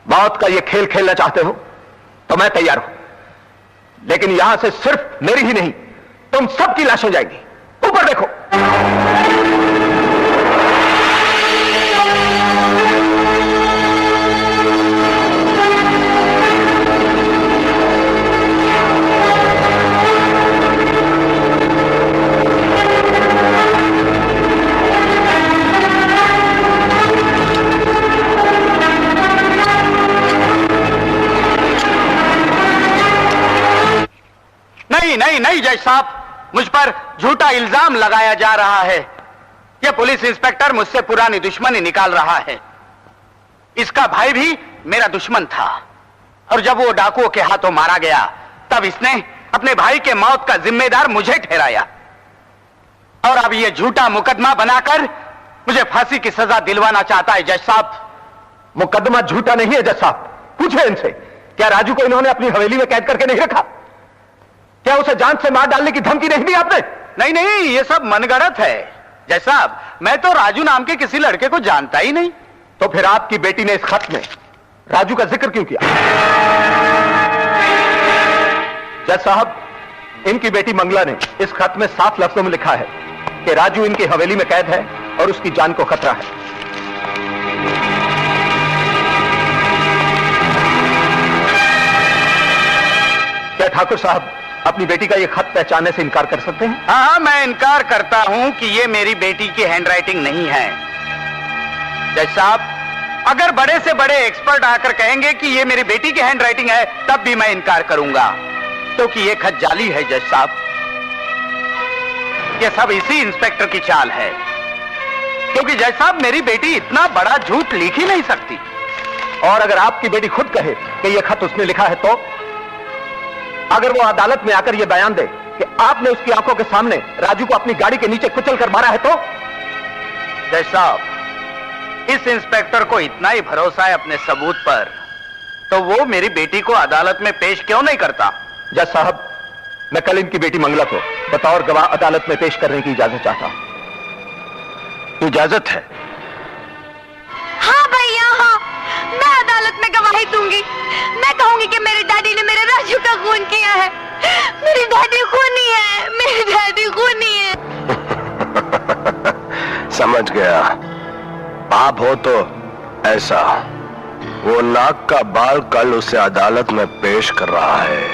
मौत का ये खेल खेलना चाहते हो तो मैं तैयार हूं, लेकिन यहां से सिर्फ मेरी ही नहीं तुम सबकी लाश हो जाएगी। ऊपर देखो। नहीं जज साहब, मुझ पर झूठा इल्जाम लगाया जा रहा है। यह पुलिस इंस्पेक्टर मुझसे पुरानी दुश्मनी निकाल रहा है। इसका भाई भी मेरा दुश्मन था, और जब वो डाकुओं के हाथों मारा गया तब इसने अपने भाई के मौत का जिम्मेदार मुझे ठहराया, और अब यह झूठा मुकदमा बनाकर मुझे फांसी की सजा दिलवाना चाहता है। जज साहब, मुकदमा झूठा नहीं है। जज साहब, पूछे इनसे, क्या राजू को इन्होंने अपनी हवेली में कैद करके नहीं रखा? क्या उसे जान से मार डालने की धमकी नहीं दी आपने? नहीं नहीं, ये सब मनगढ़ंत है। जज साहब, मैं तो राजू नाम के किसी लड़के को जानता ही नहीं। तो फिर आपकी बेटी ने इस खत में राजू का जिक्र क्यों किया? जज साहब, इनकी बेटी मंगला ने इस खत में साफ लफ्जों में लिखा है कि राजू इनकी हवेली में कैद है और उसकी जान को खतरा है। क्या ठाकुर साहब अपनी बेटी का ये खत पहचानने से इनकार कर सकते हैं? हाँ, मैं इनकार करता हूं कि ये मेरी बेटी की हैंडराइटिंग नहीं है। जज साहब, अगर बड़े से बड़े एक्सपर्ट आकर कहेंगे कि ये मेरी बेटी की हैंडराइटिंग है, तब भी मैं इनकार करूंगा, क्योंकि ये खत जाली है जज साहब। ये सब इसी इंस्पेक्टर की चाल है, क्योंकि जज साहब मेरी बेटी इतना बड़ा झूठ लिख ही नहीं सकती। और अगर आपकी बेटी खुद कहे कि यह खत उसने लिखा है, तो अगर वो अदालत में आकर यह बयान दे कि आपने उसकी आंखों के सामने राजू को अपनी गाड़ी के नीचे कुचल कर मारा है, तो? जज साहब, इस इंस्पेक्टर को इतना ही भरोसा है अपने सबूत पर, तो वो मेरी बेटी को अदालत में पेश क्यों नहीं करता? जज साहब, मैं कल इनकी बेटी मंगला को बतौर गवाह अदालत में पेश करने की इजाजत चाहता हूं। इजाजत है? हाँ भैया, हाँ, मैं अदालत में गवाही दूंगी। मैं कहूंगी कि मेरे डैडी ने मेरे राजू का खून किया है। मेरी डैडी खूनी है, मेरी डैडी खूनी है। समझ गया। बाप हो तो ऐसा। वो नाक का बाल कल उसे अदालत में पेश कर रहा है।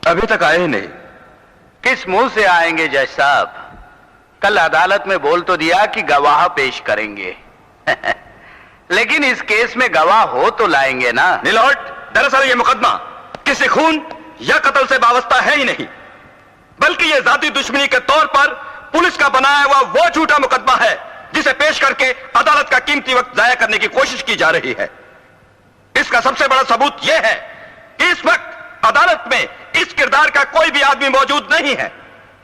अभी तक आए ही नहीं। किस मुंह से आएंगे जज साहब? कल अदालत में बोल तो दिया कि गवाह पेश करेंगे। लेकिन इस केस में गवाह हो तो लाएंगे ना। नीलोट, दरअसल ये मुकदमा किसी खून या कत्ल से वाबस्ता है ही नहीं, बल्कि ये जाती दुश्मनी के तौर पर पुलिस का बनाया हुआ वो झूठा मुकदमा है जिसे पेश करके अदालत का कीमती वक्त जाया करने की कोशिश की जा रही है। इसका सबसे बड़ा सबूत यह है कि इस वक्त अदालत में इस किरदार का कोई भी आदमी मौजूद नहीं है,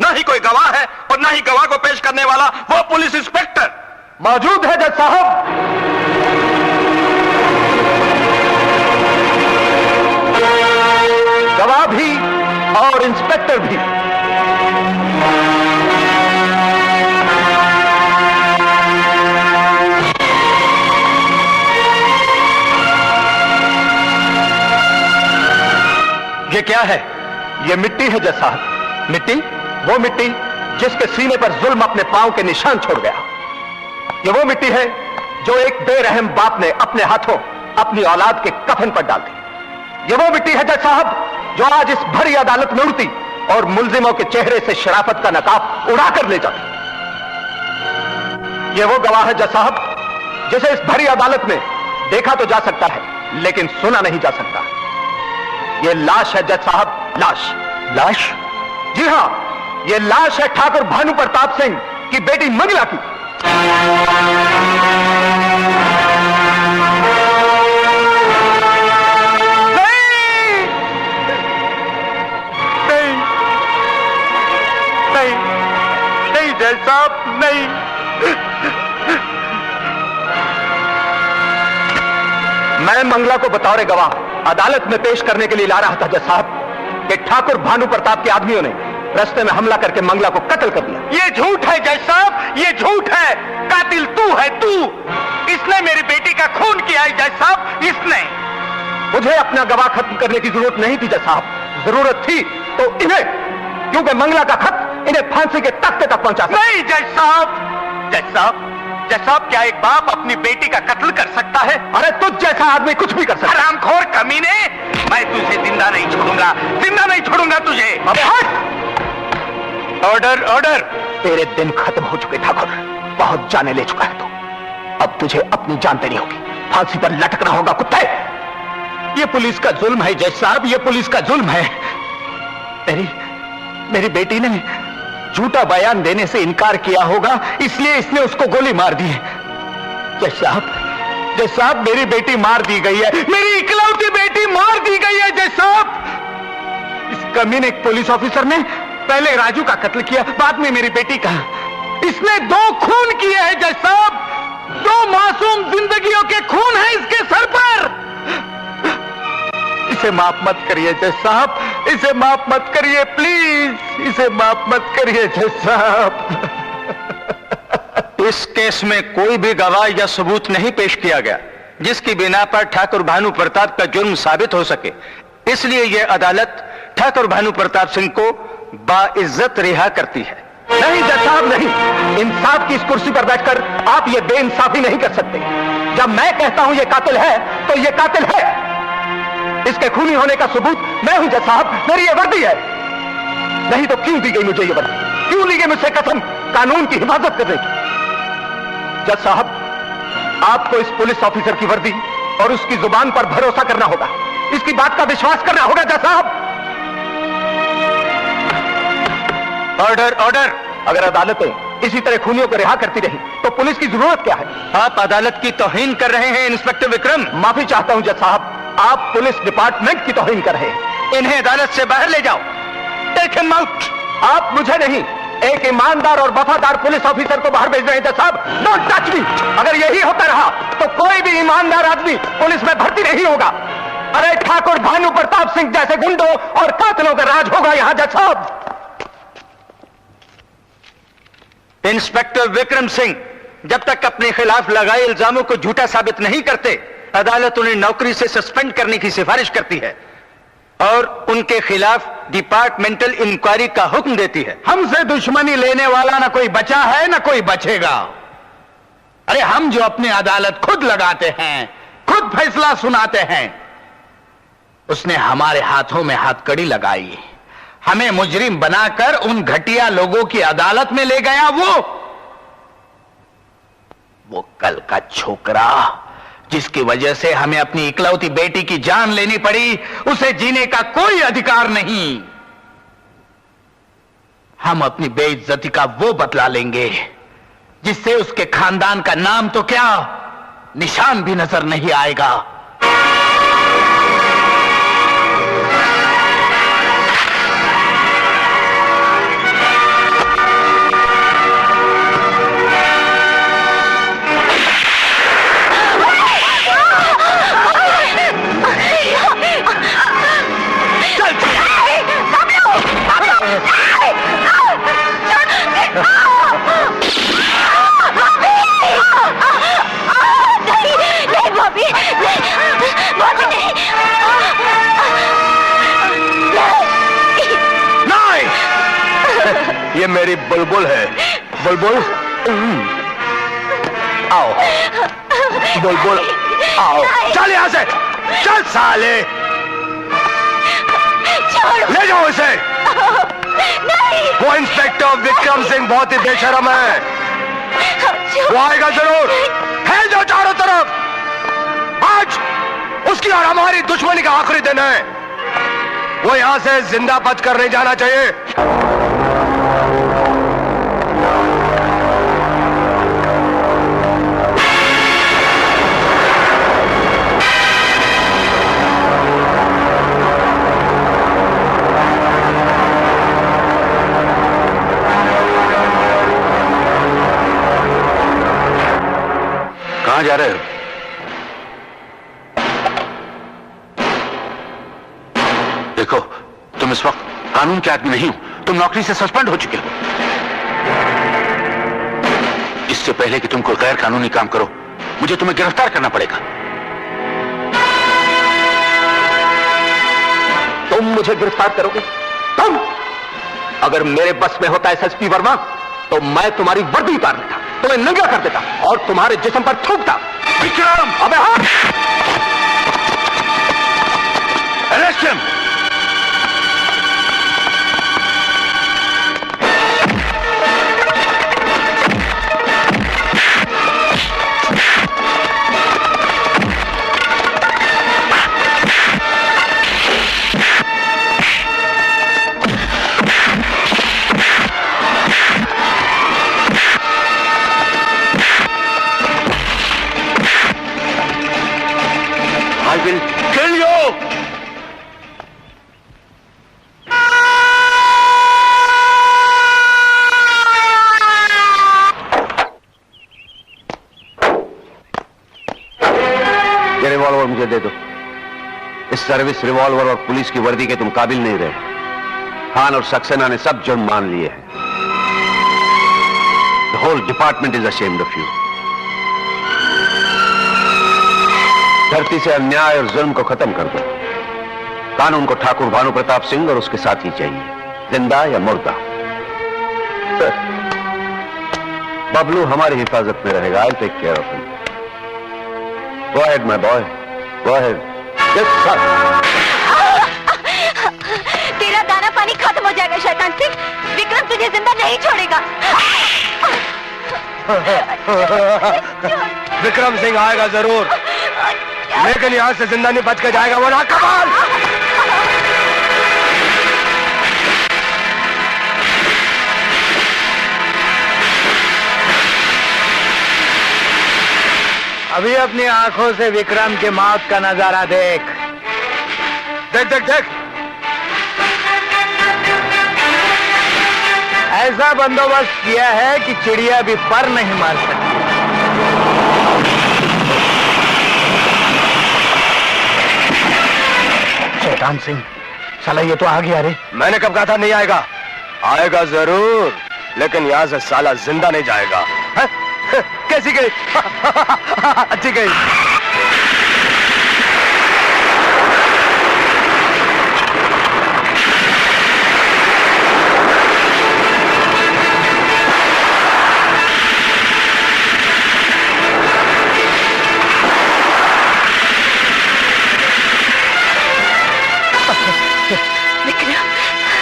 न ही कोई गवाह है और न ही गवाह को पेश करने वाला वो पुलिस इंस्पेक्टर मौजूद है। जज साहब, गवाह भी और इंस्पेक्टर भी। ये क्या है? ये मिट्टी है जज साहब। मिट्टी, वो मिट्टी जिसके सीने पर जुल्म अपने पांव के निशान छोड़ गया। ये वो मिट्टी है जो एक बेरहम बाप ने अपने हाथों अपनी औलाद के कफन पर डाल दी। ये वो मिट्टी है जज साहब जो आज इस भरी अदालत में उड़ती और मुल्जिमों के चेहरे से शराफत का नकाब उड़ाकर ले जाती। ये वो गवाह है जज साहब जिसे इस भरी अदालत में देखा तो जा सकता है लेकिन सुना नहीं जा सकता। ये लाश है जज साहब, लाश। लाश? जी हां, ये लाश है ठाकुर भानु प्रताप सिंह की बेटी मंगला की। नहीं, नहीं, नहीं, नहीं जज साहब, नहीं। मैं मंगला को बतौर गवाह अदालत में पेश करने के लिए ला रहा था जज साहब कि ठाकुर भानु प्रताप के आदमियों ने रास्ते में हमला करके मंगला को कत्ल कर दिया। ये झूठ है जज साहब, ये झूठ है। कातिल तू है, तू। इसने मेरी बेटी का खून किया है जज साहब, इसने। मुझे अपना गवाह खत्म करने की जरूरत नहीं थी जज साहब, जरूरत थी तो इन्हें, क्योंकि मंगला का खत इन्हें फांसी के तख्ते तक पहुंचा। नहीं जज साहब, जज साहब, जज साहब, क्या एक बाप अपनी बेटी का कत्ल कर सकता है? अरे तुझ जैसा आदमी कुछ भी कर सकता है। हरामखोर कमीने, मैं तुझे जिंदा नहीं छोड़ूंगा, जिंदा नहीं छोड़ूंगा तुझे। अबे हट! Order, order. तेरे दिन खत्म हो चुके ठाकुर, बहुत जाने ले चुका है तू। अब तुझे अपनी जान देनी होगी, फांसी पर लटकना होगा कुत्ते। ये पुलिस का जुल्म है जज साहब, ये पुलिस का जुल्म है। मेरी बेटी ने झूठा बयान देने से इनकार किया होगा, इसलिए इसने उसको गोली मार दी है। जज साहब, मेरी बेटी मार दी गई है, मेरी इकलौती बेटी मार दी गई है जज साहब। इस कमीने एक पुलिस ऑफिसर ने पहले राजू का कत्ल किया, बाद में मेरी बेटी का। इसने 2 खून किए हैं जज साहब, 2 मासूम जिंदगियों के खून हैं इसके सर पर। इसे माफ मत करिए जज साहब, इसे माफ मत करिए प्लीज, इसे माफ मत करिए जज साहब। इस केस में कोई भी गवाह या सबूत नहीं पेश किया गया जिसकी बिना पर ठाकुर भानु प्रताप का जुर्म साबित हो सके, इसलिए यह अदालत ठाकुर भानु प्रताप सिंह को बाइज्जत रिहा करती है। नहीं जज साहब नहीं, इंसाफ की इस कुर्सी पर बैठकर आप ये बेइंसाफी नहीं कर सकते। जब मैं कहता हूं ये कातिल है तो ये कातिल है। इसके खूनी होने का सबूत मैं हूं जज साहब, मेरी ये वर्दी है। नहीं तो क्यों दी गई मुझे ये वर्दी, क्यों ली गई मुझसे कसम कानून की हिफाजत करने की? जज साहब, आपको इस पुलिस ऑफिसर की वर्दी और उसकी जुबान पर भरोसा करना होगा, इसकी बात का विश्वास करना होगा जज साहब। Order, order. अगर अदालतें इसी तरह खूनियों को रिहा करती रही तो पुलिस की जरूरत क्या है? आप अदालत की तौहीन कर रहे हैं इंस्पेक्टर विक्रम। माफी चाहता हूं जज साहब, आप पुलिस डिपार्टमेंट की तौहीन कर रहे हैं। इन्हें अदालत से बाहर ले जाओ, टेक हिम आउट। आप मुझे नहीं, एक ईमानदार और वफादार पुलिस ऑफिसर को बाहर भेज रहे हैं जज साहब। Don't touch me. अगर यही होता रहा तो कोई भी ईमानदार आदमी पुलिस में भर्ती नहीं होगा। अरे ठाकुर भानु प्रताप सिंह जैसे गुंडों और कातिलों का राज होगा यहां जज साहब। इंस्पेक्टर विक्रम सिंह जब तक अपने खिलाफ लगाए इल्जामों को झूठा साबित नहीं करते, अदालत उन्हें नौकरी से सस्पेंड करने की सिफारिश करती है और उनके खिलाफ डिपार्टमेंटल इंक्वायरी का हुक्म देती है। हमसे दुश्मनी लेने वाला ना कोई बचा है ना कोई बचेगा। अरे हम जो अपनी अदालत खुद लगाते हैं, खुद फैसला सुनाते हैं, उसने हमारे हाथों में हथकड़ी लगाई, हमें मुजरिम बनाकर उन घटिया लोगों की अदालत में ले गया। वो कल का छोकरा जिसकी वजह से हमें अपनी इकलौती बेटी की जान लेनी पड़ी, उसे जीने का कोई अधिकार नहीं। हम अपनी बेइज्जती का वो बदला लेंगे जिससे उसके खानदान का नाम तो क्या, निशान भी नजर नहीं आएगा। ये मेरी बुलबुल है। बुलबुल आओ, बुलबुल आओ। चल यहां से, चल साले, ले जाओ इसे। वो इंस्पेक्टर विक्रम सिंह बहुत ही बेशर्म है, वो आएगा जरूर। है जो चारों तरफ, आज उसकी और हमारी दुश्मनी का आखिरी दिन है। वो यहां से जिंदा बच कर नहीं जाना चाहिए। कहां जा रहे हो? देखो, तुम इस वक्त कानून के आदमी नहीं हो, तुम नौकरी से सस्पेंड हो चुके हो। इससे पहले कि तुम कोई गैर कानूनी काम करो, मुझे तुम्हें गिरफ्तार करना पड़ेगा। तुम मुझे गिरफ्तार करोगे? तुम? अगर मेरे बस में होता एसएसपी वर्मा तो मैं तुम्हारी वर्दी उतार देता, तुम्हें नंगा कर देता और तुम्हारे जिस्म पर थूकता। विक्रम! अबे हाँ! Arrest him! I will kill you! ये रिवॉल्वर मुझे दे दो। इस सर्विस रिवॉल्वर और पुलिस की वर्दी के तुम काबिल नहीं रहे। खान और सक्सेना ने सब जुर्म मान लिए हैं। The whole department is ashamed of you. धरती से अन्याय और जुल्म को खत्म कर दो। कानून को ठाकुर भानु प्रताप सिंह और उसके साथी चाहिए, जिंदा या मुर्दा। बबलू हमारी हिफाजत में रहेगा। I'll take care of him. Go ahead, my boy. Go ahead. Yes, sir. तेरा दाना पानी खत्म हो जाएगा शैतान सिंह। विक्रम तुझे जिंदा नहीं छोड़ेगा। विक्रम सिंह आएगा जरूर, लेकिन यहां से जिंदा नहीं बच के जाएगा वो ना। कमाल! अभी अपनी आंखों से विक्रम के मौत का नजारा देख। देख देख देख। ऐसा बंदोबस्त किया है कि चिड़िया भी पर नहीं मार सकती। शैतान सिंह, साला ये तो आ गया रे। मैंने कब कहा था नहीं आएगा? आएगा जरूर, लेकिन यहां से साला जिंदा नहीं जाएगा। है? कैसी गई? अच्छी गई।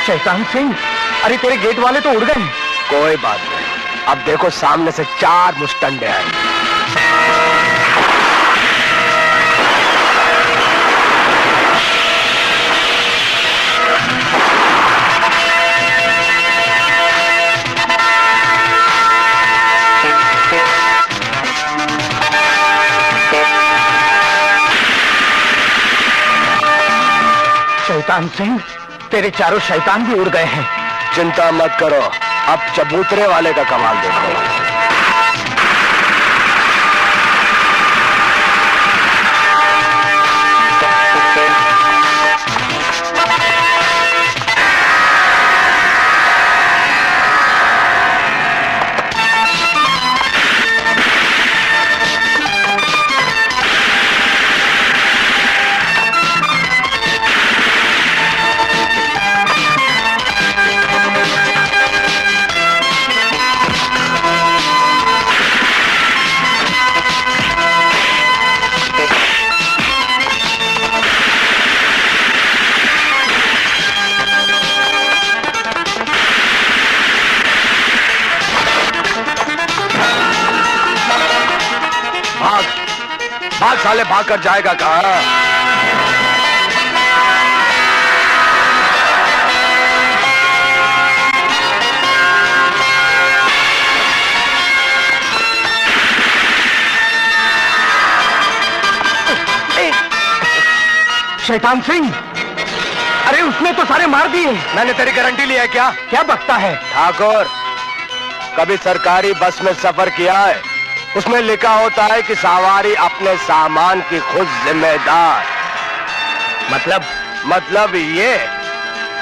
शैतान सिंह, अरे तेरे गेट वाले तो उड़ गए। कोई बात नहीं, अब देखो सामने से 4 मुस्टंडे आए। शैतान सिंह, तेरे चारों शैतान भी उड़ गए हैं। चिंता मत करो, अब चबूतरे वाले का कमाल देखो। भाग साले, भाग कर जाएगा कहां? शैतान सिंह, अरे उसने तो सारे मार दिए। मैंने तेरी गारंटी ली है क्या? क्या बकता है? ठाकुर, कभी सरकारी बस में सफर किया है? उसमें लिखा होता है कि सवारी अपने सामान की खुद जिम्मेदार। मतलब ये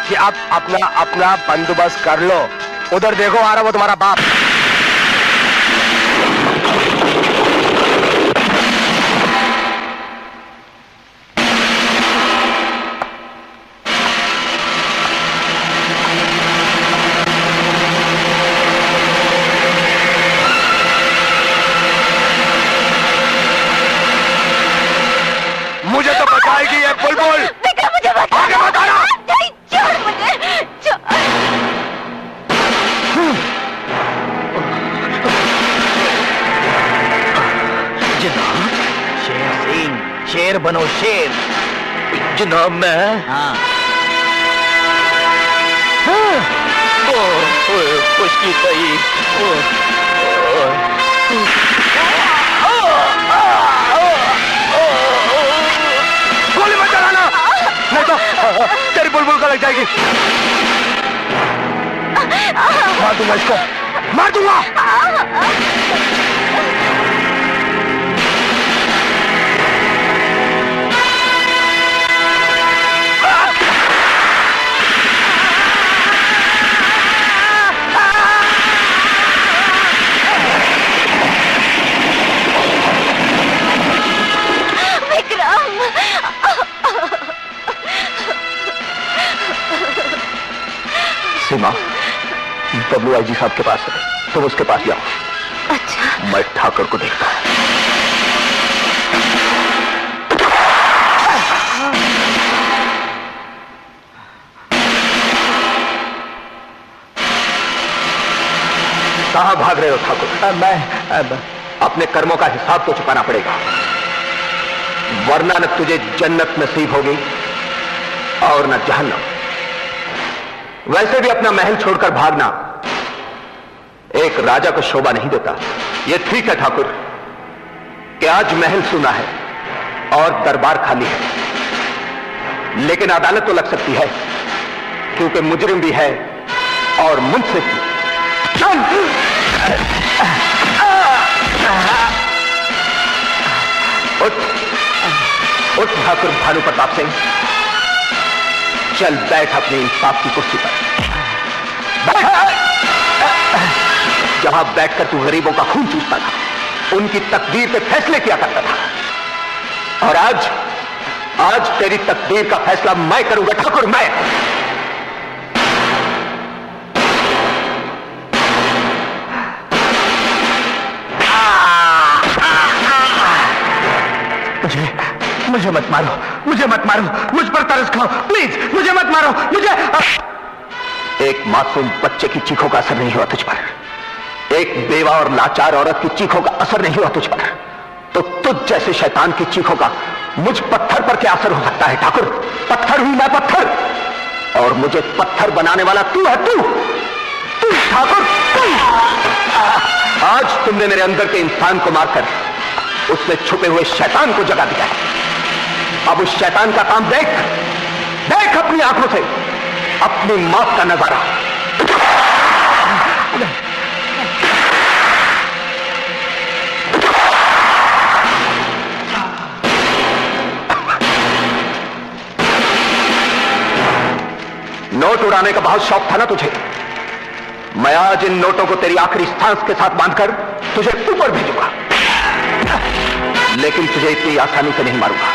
कि आप अपना अपना बंदोबस्त कर लो। उधर देखो आ रहा वो तुम्हारा बाप। मुझे तो बताएगी ये बुलबुल। विक्रम मुझे बता, आगे बताना। नहीं, छोड़ मुझे, छोड़। जनाब, शेर सिंह, शेर बनो शेर। जनाब मैं खुशकी सही। गोली मत चलाना, नहीं तो तेरी बुलबुल का लग जाएगी। मार दूंगा इसको, मार दूंगा। सीमा, WIG साहब के पास है, तुम उसके पास जाओ। अच्छा। मैं ठाकुर को देखता हूं। कहां भाग रहे हो ठाकुर? मैं अपने कर्मों का हिसाब तो चुकाना पड़ेगा, वरना न तुझे जन्नत नसीब होगी और न जहन्नम। वैसे भी अपना महल छोड़कर भागना एक राजा को शोभा नहीं देता। यह ठीक है ठाकुर कि आज महल सुना है और दरबार खाली है, लेकिन अदालत तो लग सकती है, क्योंकि मुजरिम भी है और मुंसिफ भी। चल! उठ ठाकुर भानु प्रताप सिंह, चल बैठ अपनी इंसाफ की कुर्सी पर। जहां बैठकर तू गरीबों का खून चूसता था, उनकी तकदीर पे फैसले किया करता था, और आज तेरी तकदीर का फैसला मैं करूंगा ठाकुर, मैं। मुझे मत मारो, मुझे मत मारो, मुझ पर तरस खाओ प्लीज, मुझे मत मारो, मुझे। एक मासूम बच्चे की चीखों का असर नहीं हुआ तुझ पर, एक बेवा और लाचार औरत की चीखों का असर नहीं हुआ तुझ पर, तो तुझ जैसे शैतान की चीखों का मुझ पत्थर पर क्या असर हो सकता है ठाकुर? पत्थर हूं मैं, पत्थर, और मुझे पत्थर बनाने वाला तू है, तू ठाकुर, तू। आज तुमने मेरे अंदर के इंसान को मारकर उसमें छुपे हुए शैतान को जगा दिया है। अब उस शैतान का काम देख, देख अपनी आंखों से अपनी मौत का नजारा। नोट उड़ाने का बहुत शौक था ना तुझे? मैं आज इन नोटों को तेरी आखिरी सांस के साथ बांधकर तुझे ऊपर भेजूंगा, लेकिन तुझे इतनी आसानी से नहीं मारूंगा।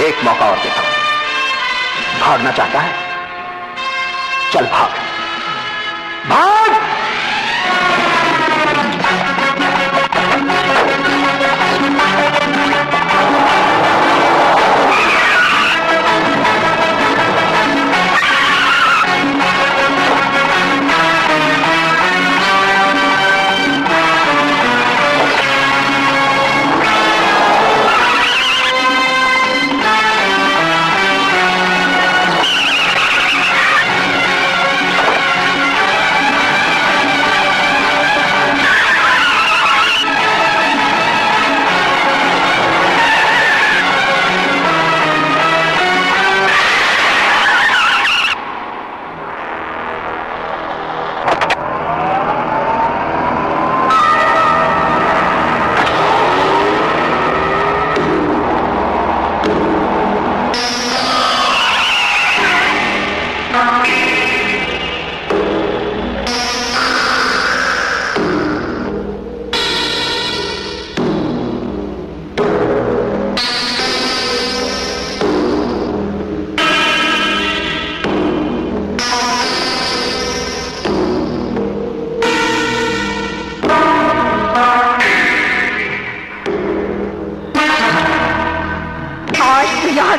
एक मौका और देता हूं। भागना चाहता है? चल भाग, भाग।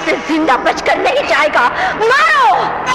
से जिंदा बचकर नहीं जाएगा। मारो।